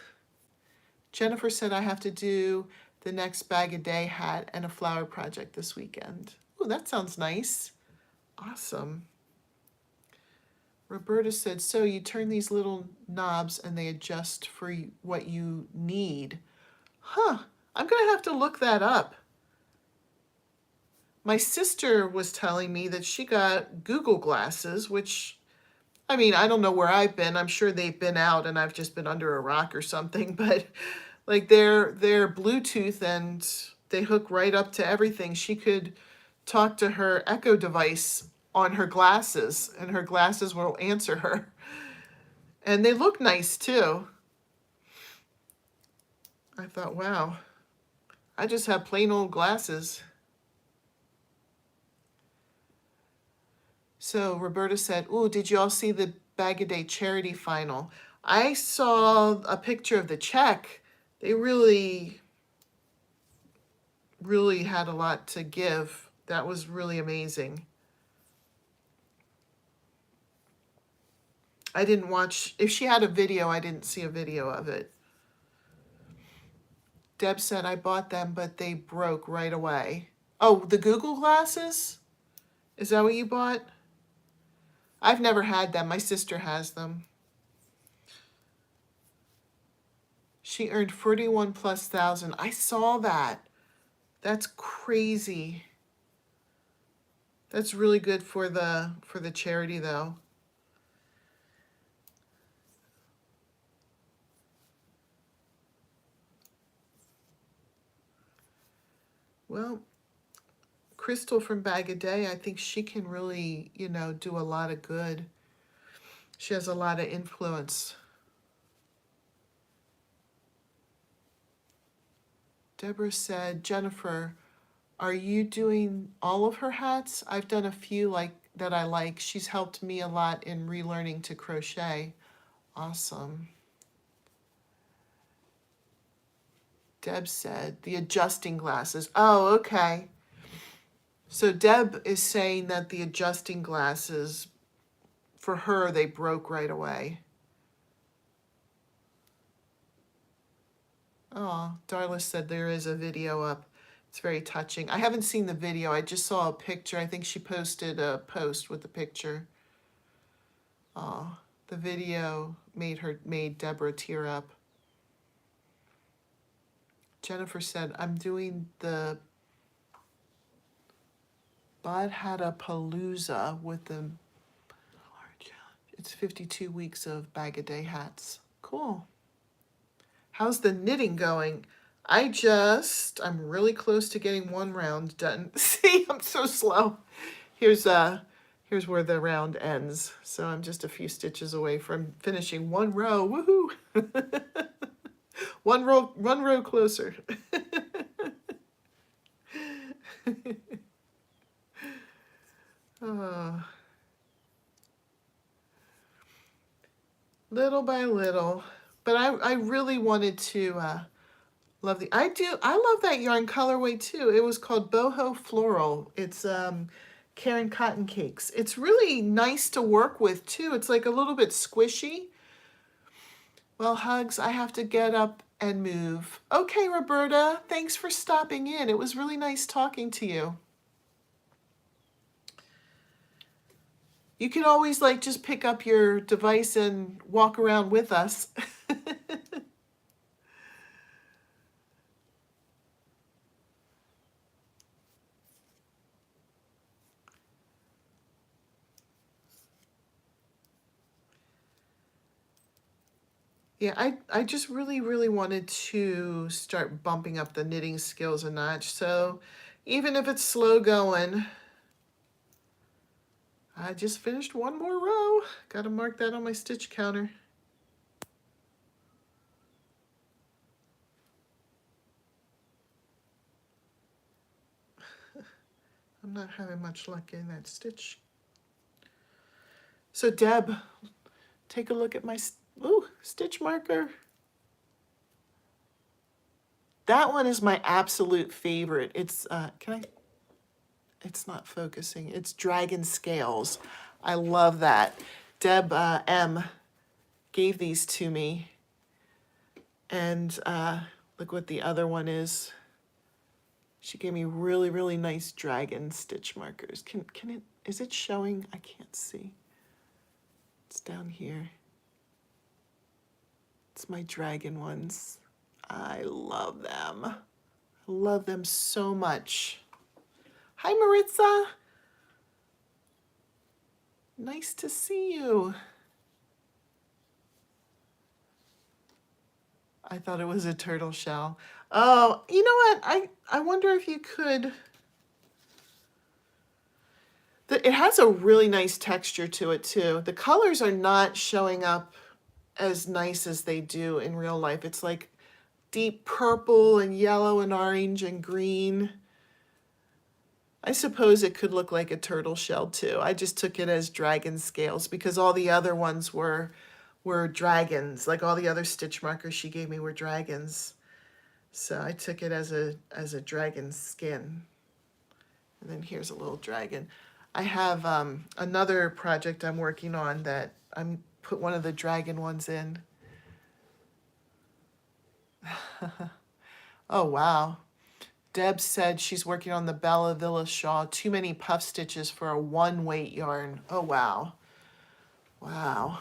A: Jennifer said I have to do the next Bag a Day hat and a flower project this weekend. Oh, that sounds nice. Awesome. Roberta said, so you turn these little knobs and they adjust for what you need. Huh, I'm going to have to look that up. My sister was telling me that she got Google glasses, which, I mean, I don't know where I've been. I'm sure they've been out and I've just been under a rock or something, but like they're Bluetooth and they hook right up to everything. She could talk to her Echo device on her glasses and her glasses will answer her. And they look nice too. I thought, wow, I just have plain old glasses. So Roberta said, "Ooh, did you all see the Bag a Day charity final?" I saw a picture of the check. They really, really had a lot to give. That was really amazing. I didn't watch, if she had a video, I didn't see a video of it. Deb said, I bought them, but they broke right away. Oh, the Google glasses? Is that what you bought? I've never had them. My sister has them. She earned 41 plus thousand. I saw that. That's crazy. That's really good for the charity though. Well, Crystal from Bag a Day, I think she can really, do a lot of good. She has a lot of influence. Deborah said, Jennifer, are you doing all of her hats? I've done a few that I like. She's helped me a lot in relearning to crochet. Awesome. Deb said, the adjusting glasses. Oh, okay. So Deb is saying that the adjusting glasses, for her, they broke right away. Oh, Darla said there is a video up. It's very touching. I haven't seen the video. I just saw a picture. I think she posted a post with the picture. Oh, the video made Deborah tear up. Jennifer said, I'm doing the Bod Hata Palooza with the, it's 52 weeks of Bag a Day hats. Cool. How's the knitting going? I'm really close to getting one round done. See, I'm so slow. Here's where the round ends. So I'm just a few stitches away from finishing one row. Woohoo! one row closer. Oh. Little by little. But I really wanted to love I love that yarn colorway too. It was called Boho Floral. It's Karen Cotton Cakes. It's really nice to work with too. It's like a little bit squishy. Well, hugs, I have to get up and move. Okay, Roberta, thanks for stopping in. It was really nice talking to you. You can always just pick up your device and walk around with us. Yeah, I just really, really wanted to start bumping up the knitting skills a notch. So even if it's slow going, I just finished one more row. Got to mark that on my stitch counter. I'm not having much luck in that stitch. So Deb, take a look at my stitch marker. That one is my absolute favorite. It's, it's not focusing. It's Dragon Scales. I love that. Deb M gave these to me. And look what the other one is. She gave me really, really nice dragon stitch markers. Is it showing? I can't see. It's down here. It's my dragon ones. I love them. I love them so much. Hi, Maritza. Nice to see you. I thought it was a turtle shell. Oh, you know what? I wonder if you could. It has a really nice texture to it too. The colors are not showing up as nice as they do in real life. It's like deep purple and yellow and orange and green. I suppose it could look like a turtle shell too. I just took it as dragon scales because all the other ones were dragons. Like all the other stitch markers she gave me were dragons. So I took it as a dragon skin. And then here's a little dragon. I have another project I'm working on that I'm put one of the dragon ones in. Oh, wow. Deb said she's working on the Bella Villa shawl. Too many puff stitches for a 1-weight yarn. Oh, wow. Wow.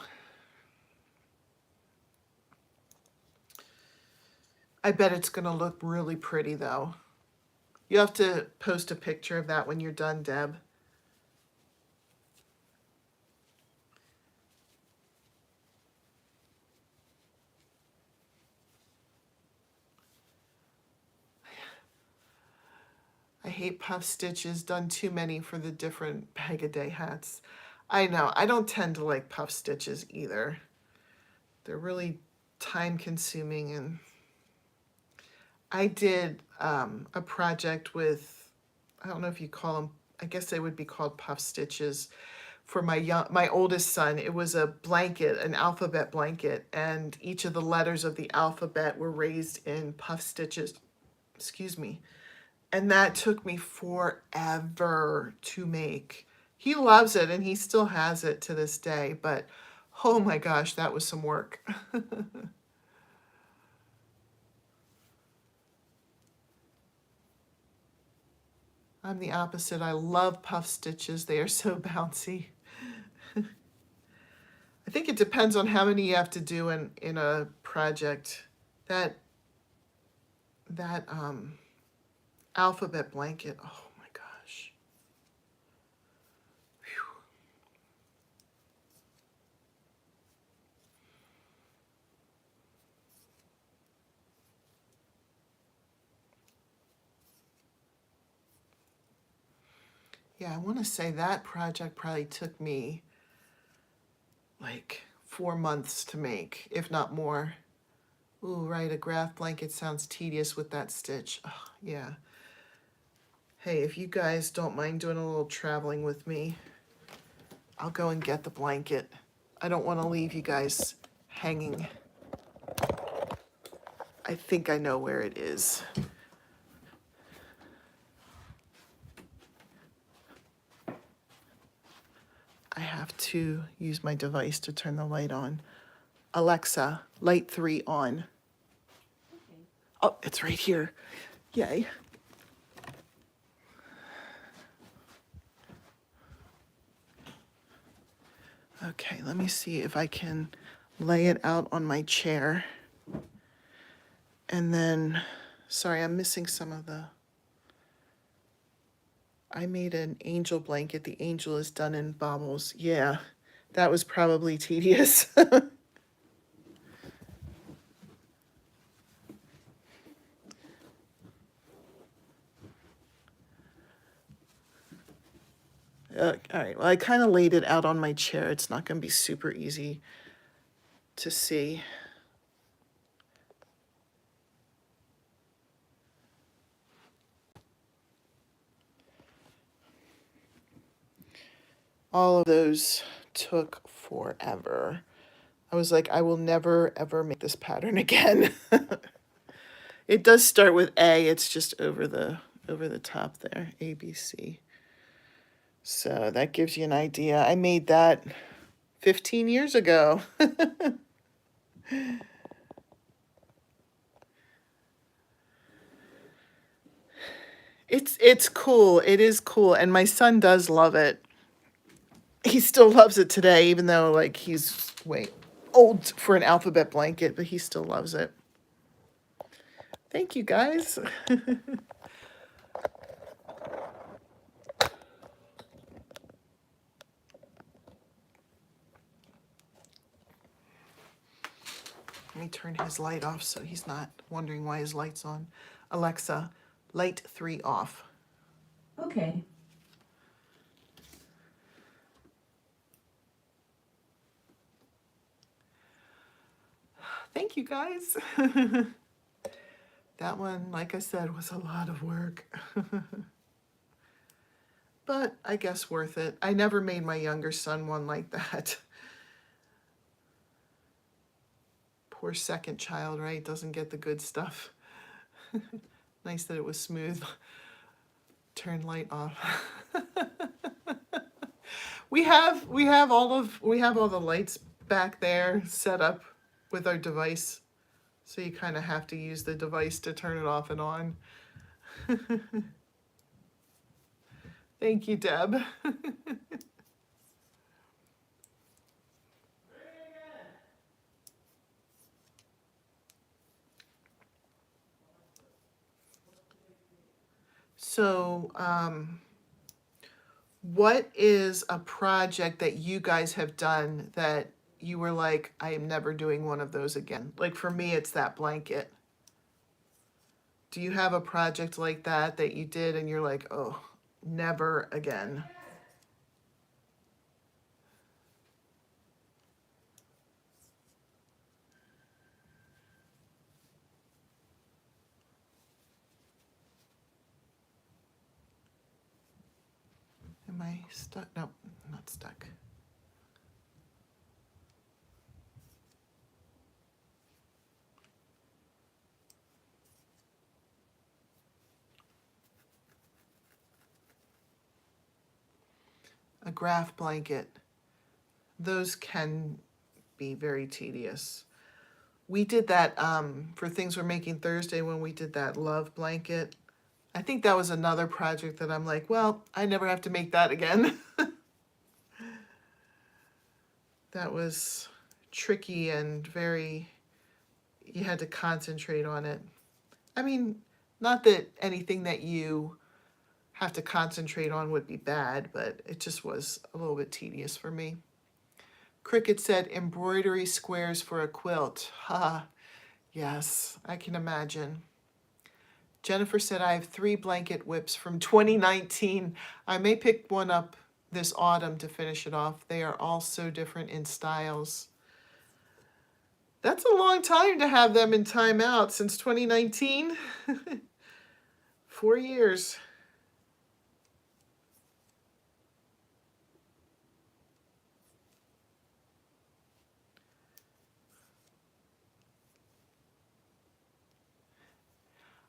A: I bet it's going to look really pretty, though. You have to post a picture of that when you're done, Deb. I hate puff stitches, done too many for the different Bag a Day hats. I know, I don't tend to like puff stitches either. They're really time consuming, and I did a project with, I don't know if you call them, I guess they would be called puff stitches for my oldest son. It was a blanket, an alphabet blanket, and each of the letters of the alphabet were raised in puff stitches. Excuse me. And that took me forever to make. He loves it and he still has it to this day, but oh my gosh, that was some work. I'm the opposite. I love puff stitches. They are so bouncy. I think it depends on how many you have to do in a project. That alphabet blanket, oh my gosh. Whew. Yeah, I want to say that project probably took me like 4 months to make, if not more. Ooh, right, a graph blanket sounds tedious with that stitch. Oh, yeah. Hey, if you guys don't mind doing a little traveling with me, I'll go and get the blanket. I don't want to leave you guys hanging. I think I know where it is. I have to use my device to turn the light on. Alexa, light 3 on.
B: Okay.
A: Oh, it's right here. Yay. Okay, let me see if I can lay it out on my chair. And then, sorry, I'm missing some of the, I made an angel blanket. The angel is done in baubles. Yeah, that was probably tedious. All right, well, I kind of laid it out on my chair. It's not going to be super easy to see. All of those took forever. I was like, I will never, ever make this pattern again. It does start with A. It's just over the top there, A, B, C. So that gives you an idea. I made that 15 years ago. It's cool. It is cool, and my son does love it. He still loves it today, even though like he's way old for an alphabet blanket, but he still loves it. Thank you guys. Let me turn his light off so he's not wondering why his light's on. Alexa, light 3 off.
B: Okay.
A: Thank you, guys. That one, like I said, was a lot of work. But I guess worth it. I never made my younger son one like that. Poor second child, right? Doesn't get the good stuff. Nice that it was smooth. Turn light off. We have all the lights back there set up with our device. So you kind of have to use the device to turn it off and on. Thank you, Deb. So, what is a project that you guys have done that you were like, I am never doing one of those again? Like for me, it's that blanket. Do you have a project like that that you did and you're like, oh, never again? Am I stuck? No, I'm not stuck. A graph blanket. Those can be very tedious. We did that for Things We're Making Thursday when we did that love blanket. I think that was another project that I'm like, well, I never have to make that again. That was tricky and you had to concentrate on it. I mean, not that anything that you have to concentrate on would be bad, but it just was a little bit tedious for me. Cricket said embroidery squares for a quilt. Ha, yes, I can imagine. Jennifer said I have 3 blanket whips from 2019. I may pick one up this autumn to finish it off. They are all so different in styles. That's a long time to have them in timeout since 2019. 4 years.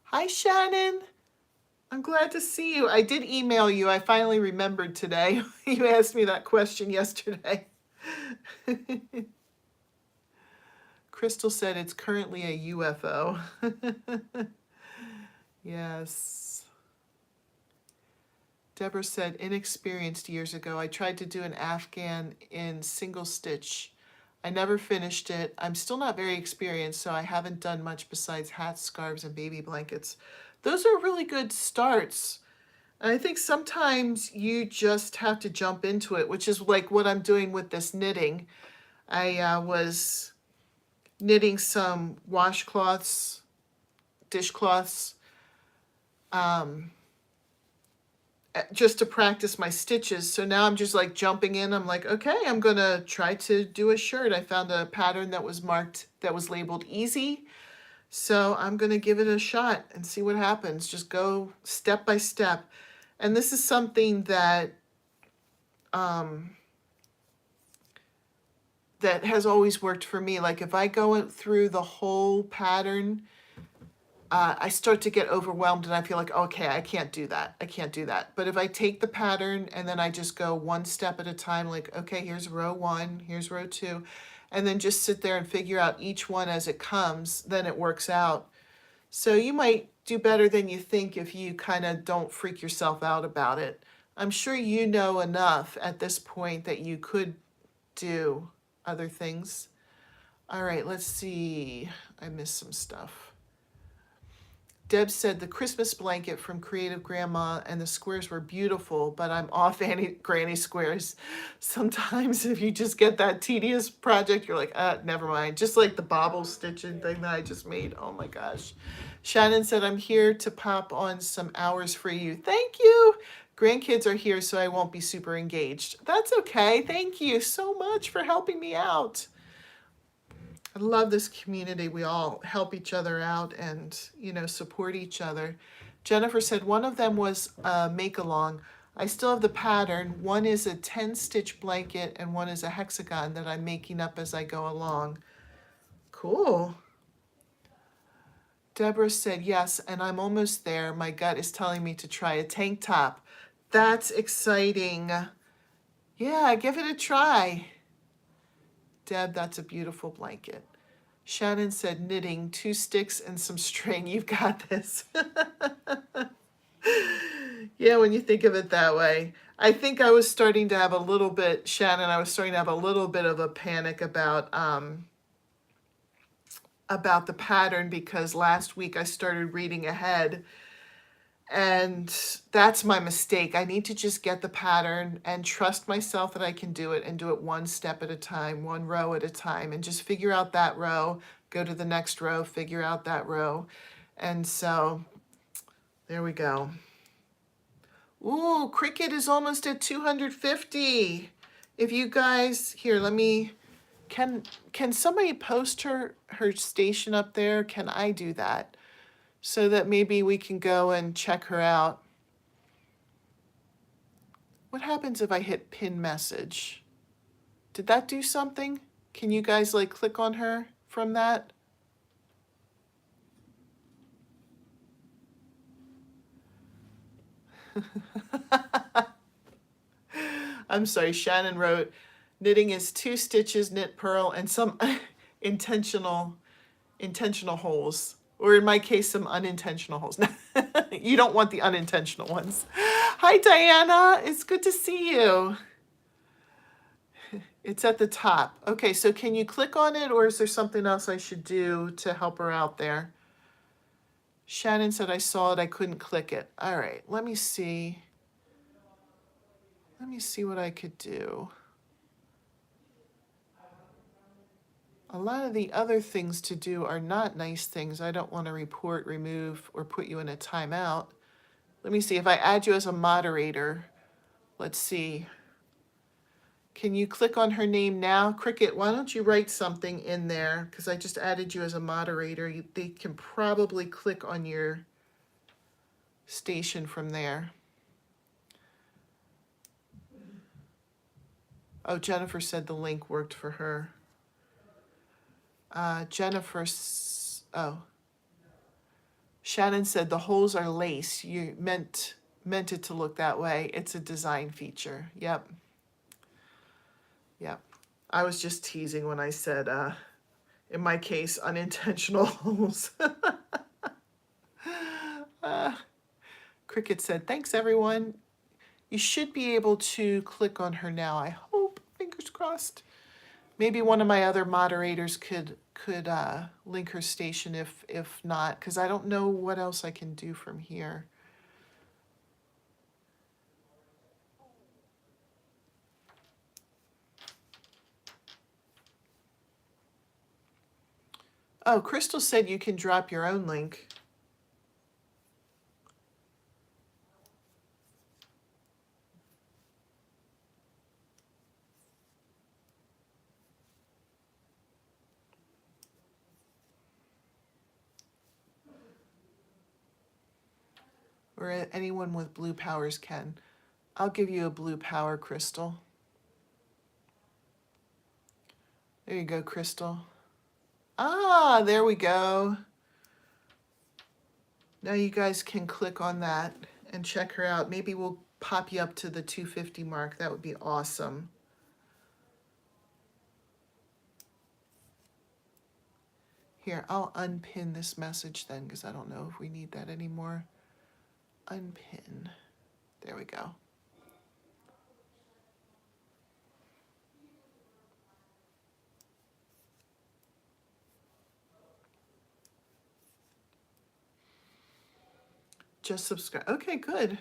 A: Hi, Shannon. I'm glad to see you. I did email you. I finally remembered today. You asked me that question yesterday. Crystal said it's currently a UFO. Yes. Deborah said, inexperienced years ago, I tried to do an Afghan in single stitch. I never finished it. I'm still not very experienced, so I haven't done much besides hats, scarves, and baby blankets. Those are really good starts. And I think sometimes you just have to jump into it, which is like what I'm doing with this knitting. I was knitting some washcloths, dishcloths, just to practice my stitches. So now I'm just like jumping in. I'm like, okay, I'm gonna try to do a shirt. I found a pattern that was marked, that was labeled easy. So I'm gonna give it a shot and see what happens. Just go step by step. And this is something that that has always worked for me. Like if I go through the whole pattern, I start to get overwhelmed and I feel like, okay, I can't do that. I can't do that. But if I take the pattern and then I just go one step at a time, like, okay, here's row 1, here's row 2, and then just sit there and figure out each one as it comes, then it works out. So you might do better than you think if you kind of don't freak yourself out about it. I'm sure you know enough at this point that you could do other things. All right, let's see. I missed some stuff. Deb said the Christmas blanket from Creative Grandma and the squares were beautiful, but I'm off granny squares. Sometimes if you just get that tedious project, you're like, never mind. Just like the bobble stitching thing that I just made. Oh my gosh. Shannon said, I'm here to pop on some hours for you. Thank you. Grandkids are here, so I won't be super engaged. That's okay. Thank you so much for helping me out. I love this community. We all help each other out and, support each other. Jennifer said one of them was a make-along. I still have the pattern. One is a 10-stitch blanket and one is a hexagon that I'm making up as I go along. Cool. Deborah said, yes, and I'm almost there. My gut is telling me to try a tank top. That's exciting. Yeah, give it a try. Deb, that's a beautiful blanket. Shannon said, knitting, 2 sticks and some string. You've got this. Yeah, when you think of it that way. I think I was starting to have a little bit, Shannon, I was starting to have a little bit of a panic about the pattern because last week I started reading ahead. And that's my mistake. I need to just get the pattern and trust myself that I can do it and do it one step at a time, one row at a time, and just figure out that row, go to the next row, figure out that row. And so there we go. Ooh, Cricket is almost at 250. If you guys, here, can somebody post her station up there? Can I do that? So that maybe we can go and check her out. What happens if I hit pin message? Did that do something? Can you guys click on her from that? I'm sorry, Shannon wrote, knitting is 2 stitches, knit purl, and some intentional holes. Or in my case, some unintentional holes. You don't want the unintentional ones. Hi, Diana. It's good to see you. It's at the top. Okay, so can you click on it, or is there something else I should do to help her out there? Shannon said I saw it, I couldn't click it. All right, let me see. Let me see what I could do. A lot of the other things to do are not nice things. I don't want to report, remove, or put you in a timeout. Let me see if I add you as a moderator. Let's see. Can you click on her name now? Cricket, why don't you write something in there? Because I just added you as a moderator. They can probably click on your station from there. Oh, Jennifer said the link worked for her. Shannon said the holes are lace. You meant it to look that way. It's a design feature. Yep. Yep. I was just teasing when I said, in my case, unintentional holes. Cricket said, thanks, everyone. You should be able to click on her now, I hope. Fingers crossed. Maybe one of my other moderators could link her station if not, because I don't know what else I can do from here. Oh, Crystal said you can drop your own link. Or anyone with blue powers can. I'll give you a blue power, Crystal. There you go, Crystal. Ah, there we go. Now you guys can click on that and check her out. Maybe we'll pop you up to the 250 mark. That would be awesome. Here, I'll unpin this message then because I don't know if we need that anymore. Unpin. There we go. Just subscribe. Okay, good.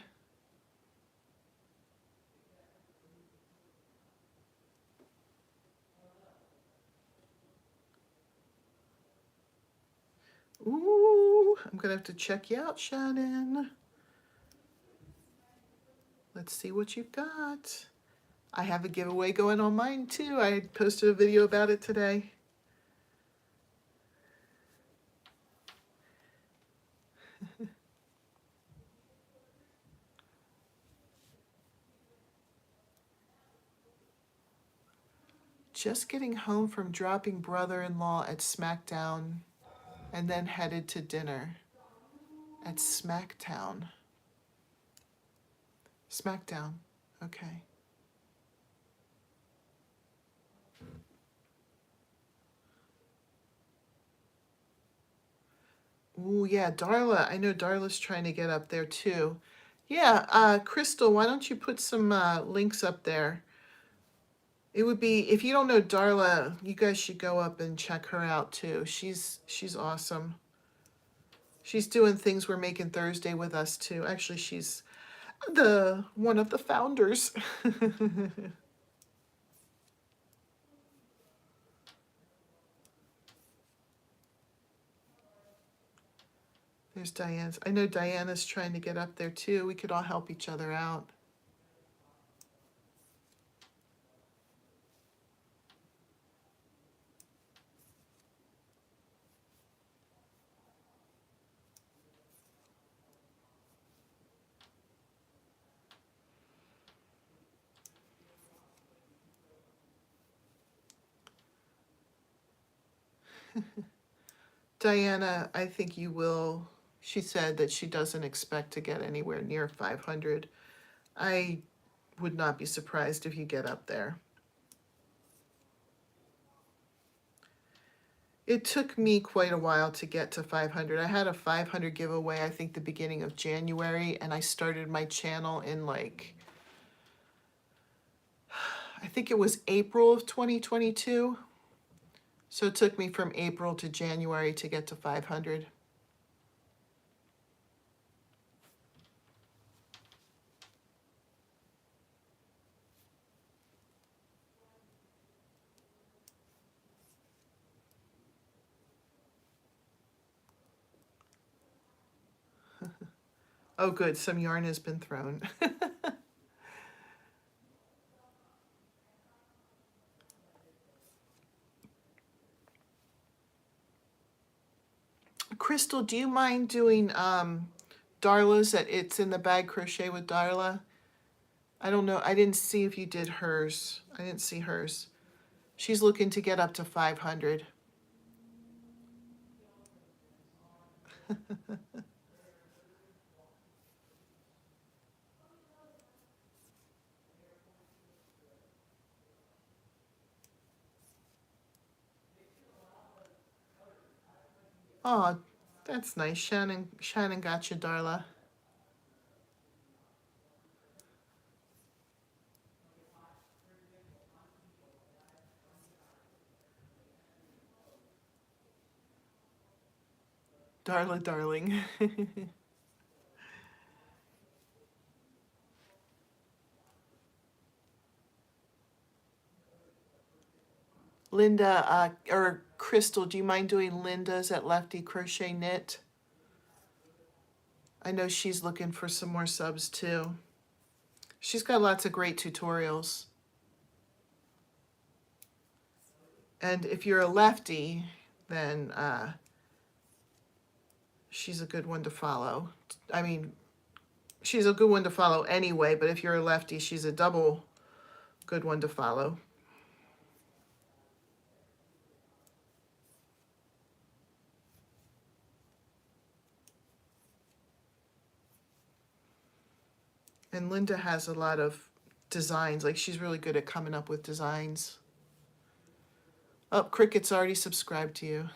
A: Ooh, I'm gonna have to check you out, Shannon. Let's see what you've got. I have a giveaway going on mine too. I posted a video about it today. Just getting home from dropping brother-in-law at SmackDown and then headed to dinner at SmackDown. SmackDown, okay. Ooh, yeah, Darla. I know Darla's trying to get up there too. Yeah, Crystal, why don't you put some links up there? It would be, if you don't know Darla, you guys should go up and check her out too. She's awesome. She's doing things we're making Thursday with us too. Actually, she's the one of the founders. There's Diane's. I know Diana's trying to get up there too. We could all help each other out. Diana, I think you will. She said that she doesn't expect to get anywhere near 500. I would not be surprised if you get up there. It took me quite a while to get to 500. I had a 500 giveaway, I think the beginning of January, and I started my channel in like, I think it was April of 2022. So it took me from April to January to get to 500. Oh, good. Some yarn has been thrown. Crystal, do you mind doing Darla's at It's in the Bag Crochet with Darla? I don't know. I didn't see if you did hers. I didn't see hers. She's looking to get up to 500. Oh, that's nice. Shannon got you, Darla. Darla, darling. Linda, or Crystal, do you mind doing Linda's at Lefty Crochet Knit? I know she's looking for some more subs too. She's got lots of great tutorials. And if you're a lefty, then she's a good one to follow. I mean, she's a good one to follow anyway, but if you're a lefty, she's a double good one to follow. And Linda has a lot of designs. Like, she's really good at coming up with designs. Oh, Cricket's already subscribed to you.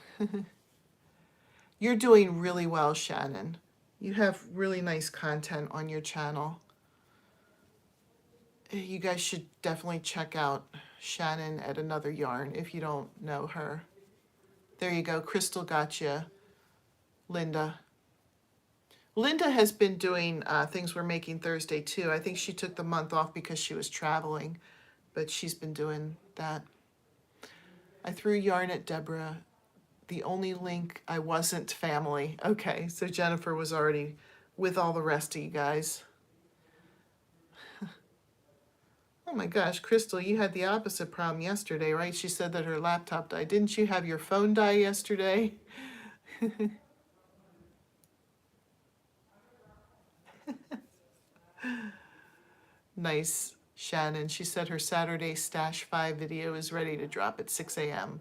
A: You're doing really well, Shannon. You have really nice content on your channel. You guys should definitely check out Shannon at Another Yarn if you don't know her. There you go. Crystal got you, Linda. Linda has been doing things we're making Thursday too. I think she took the month off because she was traveling, but she's been doing that. I threw yarn at Deborah. The only link I wasn't family. Okay, so Jennifer was already with all the rest of you guys. Oh my gosh, Crystal, you had the opposite problem yesterday, right? She said that her laptop died. Didn't you have your phone die yesterday? Nice, Shannon. She said her Saturday Stash 5 video is ready to drop at 6 a.m.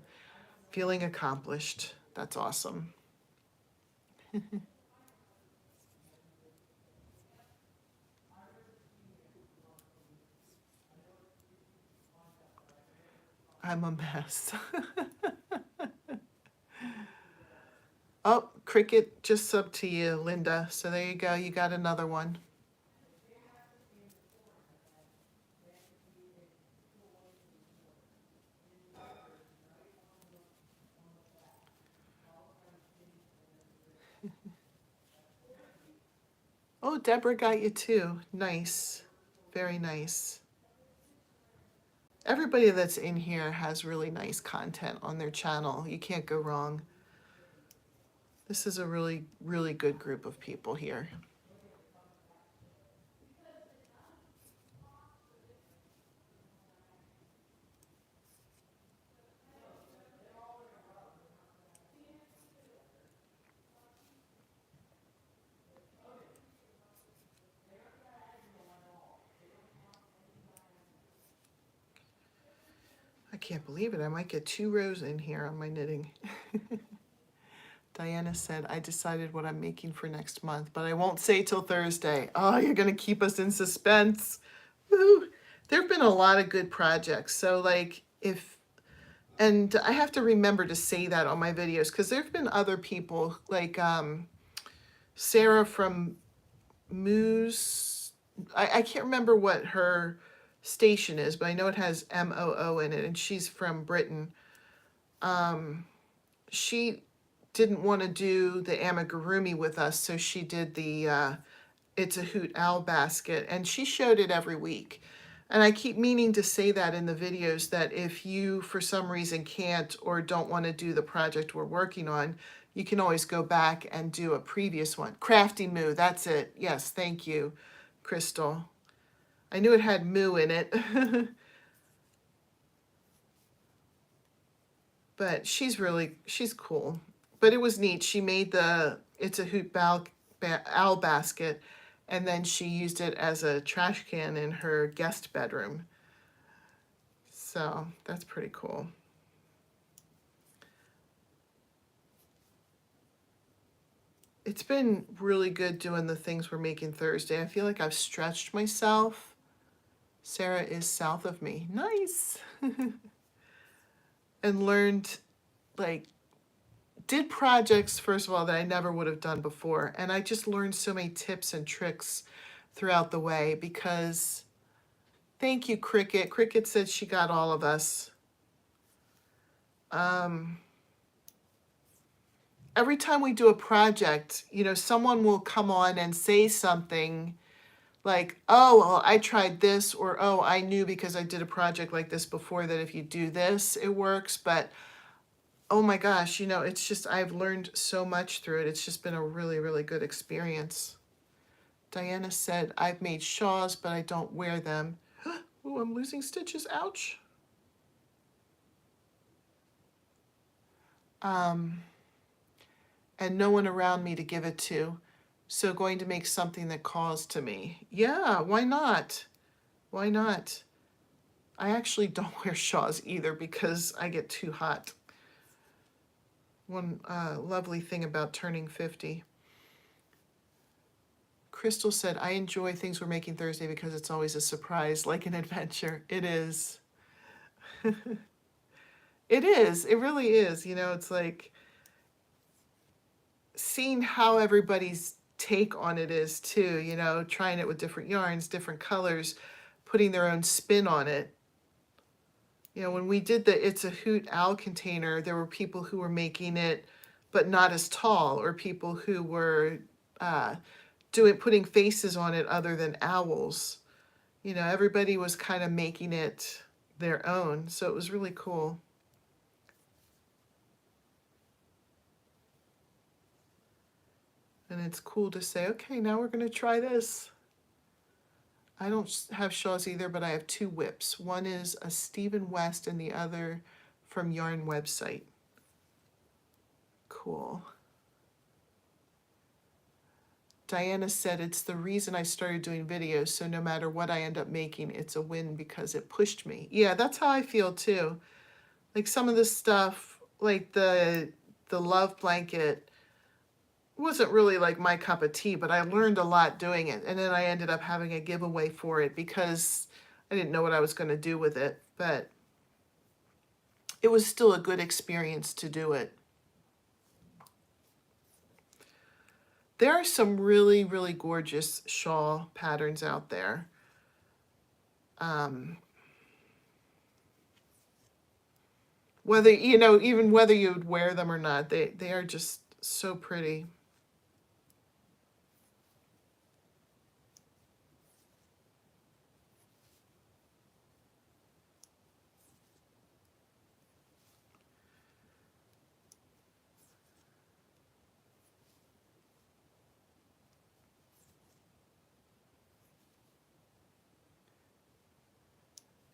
A: Feeling accomplished. That's awesome. I'm a mess. Oh, Cricket just subbed to you, Linda. So there you go. You got another one. Oh, Deborah got you too. Nice. Very nice. Everybody that's in here has really nice content on their channel. You can't go wrong. This is a really, really good group of people here. I can't believe it. I might get 2 rows in here on my knitting. Diana said, I decided what I'm making for next month, but I won't say till Thursday. Oh, you're going to keep us in suspense. Woo! There have been a lot of good projects. So like and I have to remember to say that on my videos because there have been other people like Sarah from Moose. I can't remember what her station is, but I know it has MOO in it, and she's from Britain. She didn't want to do the amigurumi with us, so she did the It's a Hoot Owl basket, and she showed it every week. And I keep meaning to say that in the videos that if you, for some reason, can't or don't want to do the project we're working on, you can always go back and do a previous one. Crafty Moo, that's it. Yes, thank you, Crystal. I knew it had Moo in it. But she's cool. But it was neat. She made the It's a Hoot Owl basket, and then she used it as a trash can in her guest bedroom. So that's pretty cool. It's been really good doing the things we're making Thursday. I feel like I've stretched myself. Sarah is south of me. Nice. And learned, like, did projects, first of all, that I never would have done before. And I just learned so many tips and tricks throughout the way because, thank you, Cricket. Cricket said she got all of us. Every time we do a project, you know, someone will come on and say something like, oh, well, I tried this, or, oh, I knew because I did a project like this before that if you do this, it works. But oh my gosh, you know, it's just, I've learned so much through it. It's just been a really, really good experience. Diana said, I've made shawls, but I don't wear them. Oh, I'm losing stitches, ouch. And no one around me to give it to. So going to make something that calls to me. Yeah, why not? Why not? I actually don't wear shawls either because I get too hot. One lovely thing about turning 50. Crystal said, I enjoy things we're making Thursday because it's always a surprise, like an adventure. It is. It is. It really is. You know, it's like seeing how everybody's take on it is too, you know, trying it with different yarns, different colors, putting their own spin on it. You know, when we did the It's a Hoot Owl container, there were people who were making it, but not as tall, or people who were putting faces on it other than owls. You know, everybody was kind of making it their own, so it was really cool. And it's cool to say, okay, now we're going to try this. I don't have shawls either, but I have two whips. One is a Stephen West and the other from Yarn Website. Cool. Diana said it's the reason I started doing videos, so no matter what I end up making, it's a win because it pushed me. Yeah, that's how I feel too. Like some of the stuff, like the love blanket wasn't really like my cup of tea, but I learned a lot doing it. And then I ended up having a giveaway for it because I didn't know what I was going to do with it, but it was still a good experience to do it. There are some really, really gorgeous shawl patterns out there. Whether, you know, even whether you would wear them or not, they are just so pretty.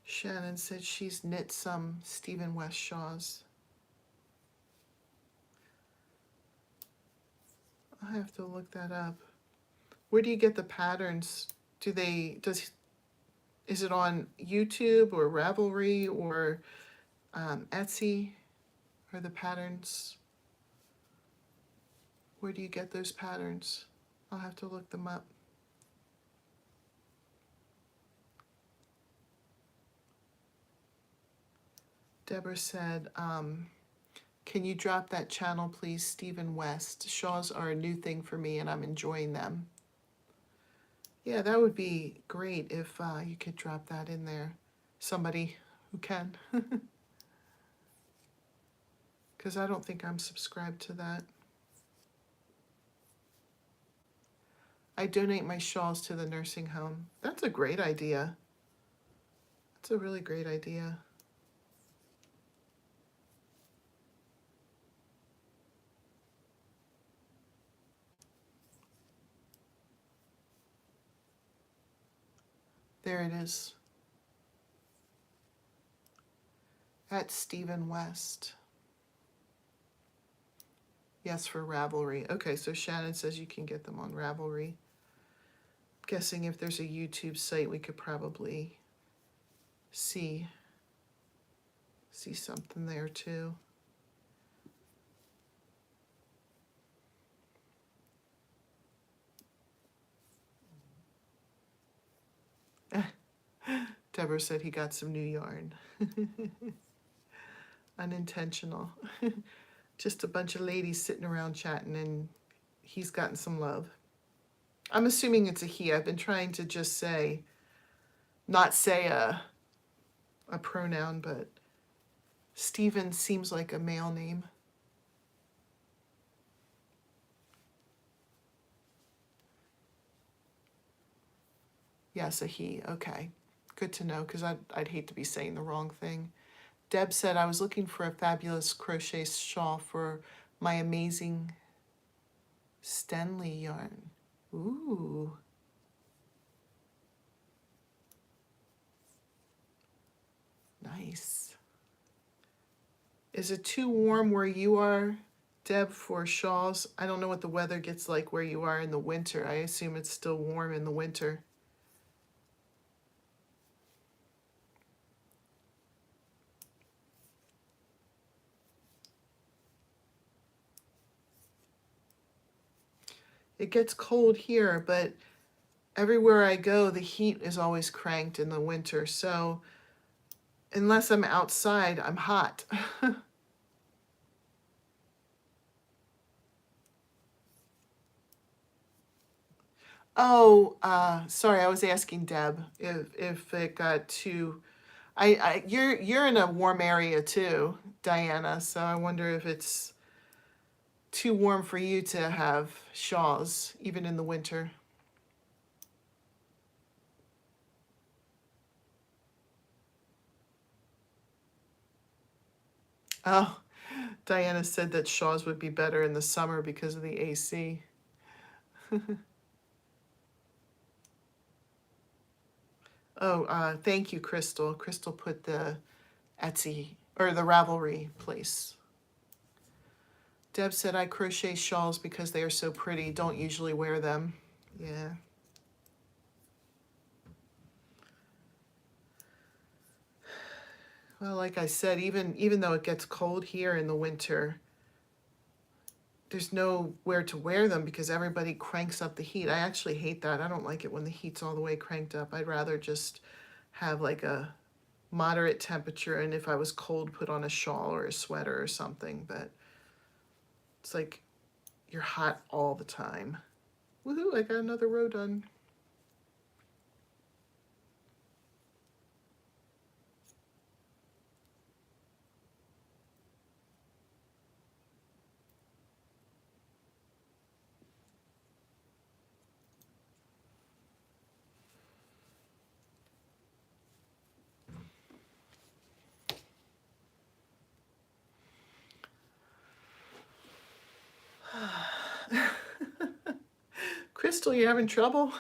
A: Shannon said she's knit some Stephen West shawls. I have to look that up. Where do you get the patterns? Is it on YouTube or Ravelry or Etsy? Are the patterns? Where do you get those patterns? I'll have to look them up. Deborah said, can you drop that channel, please, Stephen West? Shawls are a new thing for me, and I'm enjoying them. Yeah, that would be great if you could drop that in there. Somebody who can. Because I don't think I'm subscribed to that. I donate my shawls to the nursing home. That's a great idea. That's a really great idea. There it is. At Stephen West. Yes, for Ravelry. Okay, so Shannon says you can get them on Ravelry. I'm guessing if there's a YouTube site, we could probably see something there too. Deborah said he got some new yarn. Unintentional. Just a bunch of ladies sitting around chatting and he's gotten some love. I'm assuming it's a he. I've been trying to just not say a pronoun, but Stephen seems like a male name. Yes, a he. Okay. Good to know, because I'd hate to be saying the wrong thing. Deb said, I was looking for a fabulous crochet shawl for my amazing Stanley yarn. Ooh. Nice. Is it too warm where you are, Deb, for shawls? I don't know what the weather gets like where you are in the winter. I assume it's still warm in the winter. It gets cold here, but everywhere I go, the heat is always cranked in the winter. So unless I'm outside, I'm hot. Oh, sorry, I was asking Deb if it got too. You're in a warm area too, Diana. So I wonder if it's too warm for you to have shawls, even in the winter. Oh, Diana said that Shaw's would be better in the summer because of the AC. Oh, thank you, Crystal. Crystal put the Etsy or the Ravelry place. Deb said, I crochet shawls because they are so pretty. Don't usually wear them. Yeah. Well, like I said, even though it gets cold here in the winter, there's nowhere to wear them because everybody cranks up the heat. I actually hate that. I don't like it when the heat's all the way cranked up. I'd rather just have like a moderate temperature, and if I was cold, put on a shawl or a sweater or something. But it's like you're hot all the time. Woohoo, I got another row done. Crystal, you having trouble?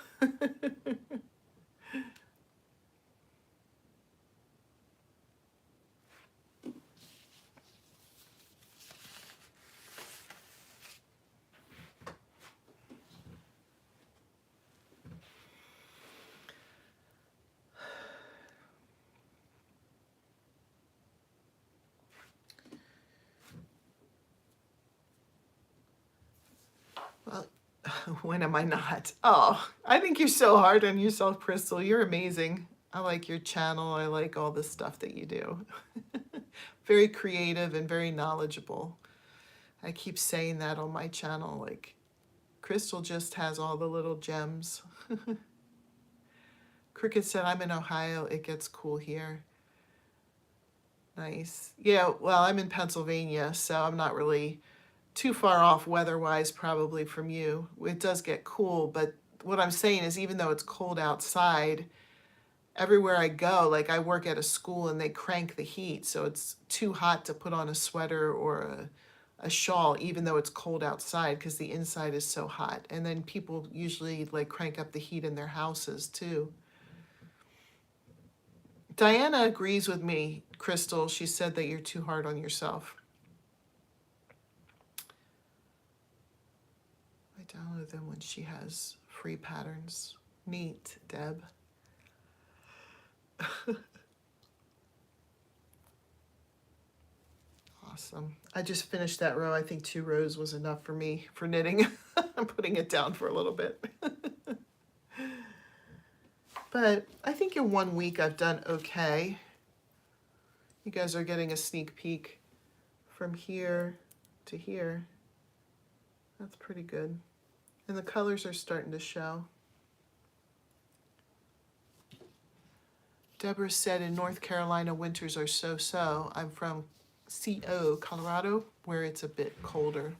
A: Well, when am I not? Oh, I think you're so hard on yourself, Crystal. You're amazing. I like your channel. I like all the stuff that you do. Very creative and very knowledgeable. I keep saying that on my channel. Like, Crystal just has all the little gems. Cricket said, I'm in Ohio. It gets cool here. Nice. Yeah, well, I'm in Pennsylvania, so I'm not really too far off weather-wise probably from you. It does get cool, but what I'm saying is even though it's cold outside, everywhere I go, like I work at a school and they crank the heat, so it's too hot to put on a sweater or a shawl, even though it's cold outside because the inside is so hot. And then people usually like crank up the heat in their houses too. Diana agrees with me, Crystal. She said that you're too hard on yourself. I download them when she has free patterns. Neat, Deb. Awesome. I just finished that row. I think 2 rows was enough for me for knitting. I'm putting it down for a little bit. But I think in 1 week I've done okay. You guys are getting a sneak peek from here to here. That's pretty good. And the colors are starting to show. Deborah said in North Carolina, winters are so-so. I'm from CO, Colorado, where it's a bit colder.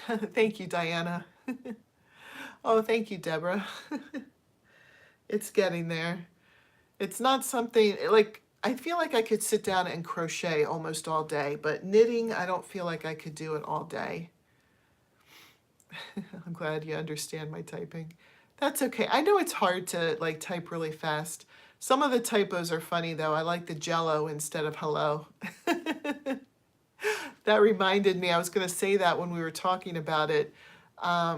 A: Thank you, Diana. Oh, thank you, Deborah. It's getting there. It's not something, like, I feel like I could sit down and crochet almost all day, but knitting, I don't feel like I could do it all day. I'm glad you understand my typing. That's okay. I know it's hard to like type really fast. Some of the typos are funny though. I like the jello instead of hello. That reminded me, I was going to say that when we were talking about it. I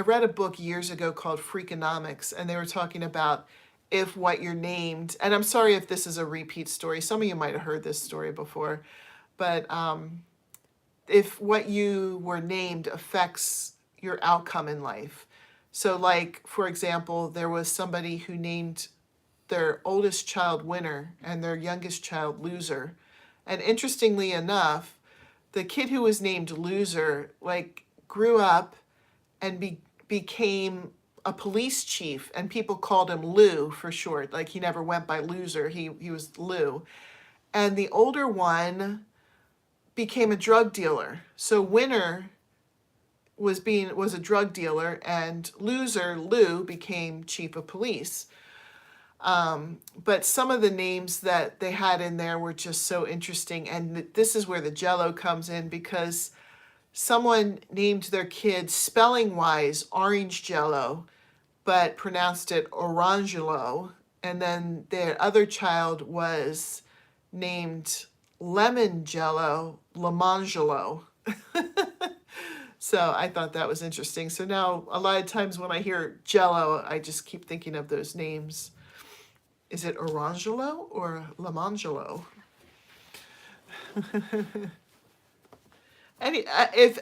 A: read a book years ago called Freakonomics, and they were talking about if what you're named, and I'm sorry if this is a repeat story. Some of you might have heard this story before, but if what you were named affects your outcome in life. So like, for example, there was somebody who named their oldest child Winner and their youngest child Loser. And interestingly enough, the kid who was named Loser, like, grew up and became a police chief, and people called him Lou for short. Like, he never went by Loser, he was Lou. And the older one became a drug dealer. So Winner was a drug dealer, and Loser, Lou, became chief of police. But some of the names that they had in there were just so interesting. And this is where the Jello comes in, because someone named their kid spelling wise Orange Jello, but pronounced it Orangelo. And then their other child was named Lemon Jello, Lemangelo. So I thought that was interesting. So now a lot of times when I hear Jello, I just keep thinking of those names. Is it Orangelo or Lemangelo? If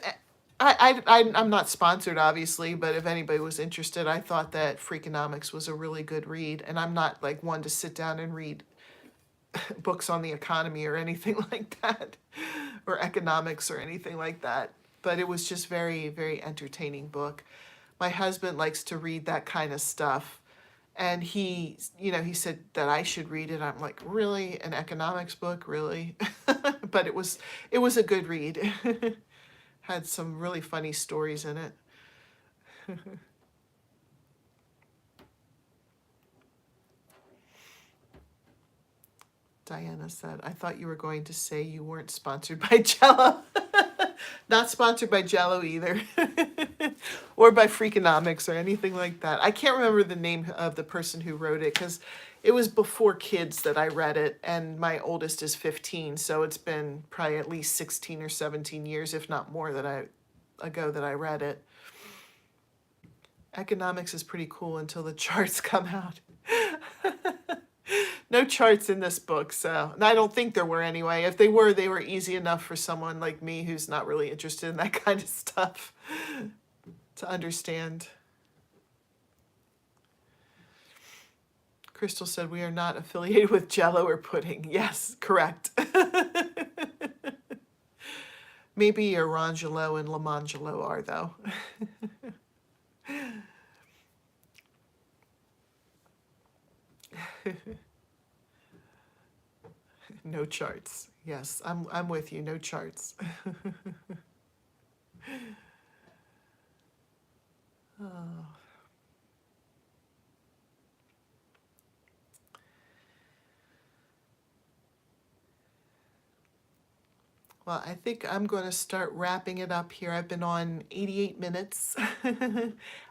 A: I'm not sponsored, obviously, but if anybody was interested, I thought that Freakonomics was a really good read, and I'm not like one to sit down and read books on the economy or anything like that, or economics or anything like that. But it was just very, very entertaining book. My husband likes to read that kind of stuff, and he said that I should read it. I'm like, really? An economics book, really? But it was a good read. Had some really funny stories in it. Diana said, I thought you were going to say you weren't sponsored by Jello. Not sponsored by Jello either. Or by Freakonomics or anything like that. I can't remember the name of the person who wrote it, because it was before kids that I read it, and my oldest is 15, so it's been probably at least 16 or 17 years, if not more, that I read it. Economics is pretty cool until the charts come out. No charts in this book, so and I don't think there were anyway. If they were easy enough for someone like me who's not really interested in that kind of stuff to understand. Crystal said we are not affiliated with Jello or pudding. Yes, correct. Maybe Orangelo and Lemangelo are, though. No charts. Yes, I'm with you. No charts. Oh. Well, I think I'm going to start wrapping it up here. I've been on 88 minutes.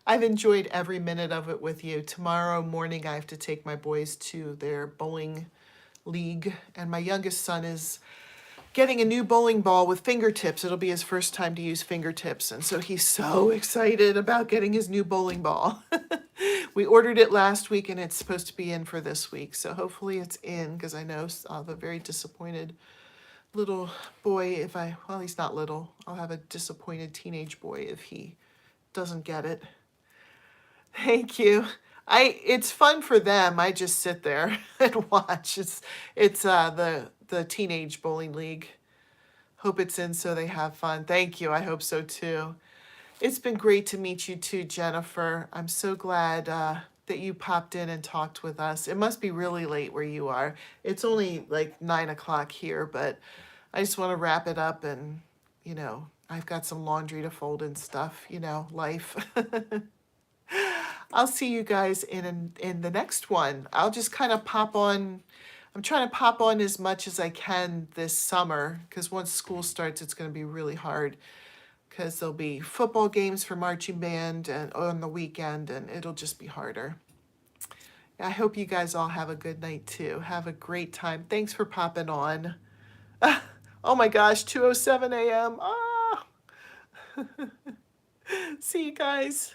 A: I've enjoyed every minute of it with you. Tomorrow morning, I have to take my boys to their bowling league, and my youngest son is getting a new bowling ball with fingertips. It'll be his first time to use fingertips, and so he's so excited about getting his new bowling ball. We ordered it last week, and it's supposed to be in for this week, so hopefully it's in, because I know I'll have a very disappointed little boy well, he's not little. I'll have a disappointed teenage boy if he doesn't get it. Thank you. It's fun for them. I just sit there and watch. It's the teenage bowling league. Hope it's in so they have fun. Thank you. I hope so too. It's been great to meet you too, Jennifer. I'm so glad that you popped in and talked with us. It must be really late where you are. It's only like 9 o'clock here, but I just want to wrap it up, and I've got some laundry to fold and stuff, life. I'll see you guys in the next one. I'll just kind of pop on. I'm trying to pop on as much as I can this summer, because once school starts, it's going to be really hard, because there'll be football games for marching band and on the weekend, and it'll just be harder. I hope you guys all have a good night too. Have a great time. Thanks for popping on. Oh my gosh, 2:07 a.m. Ah. See you guys.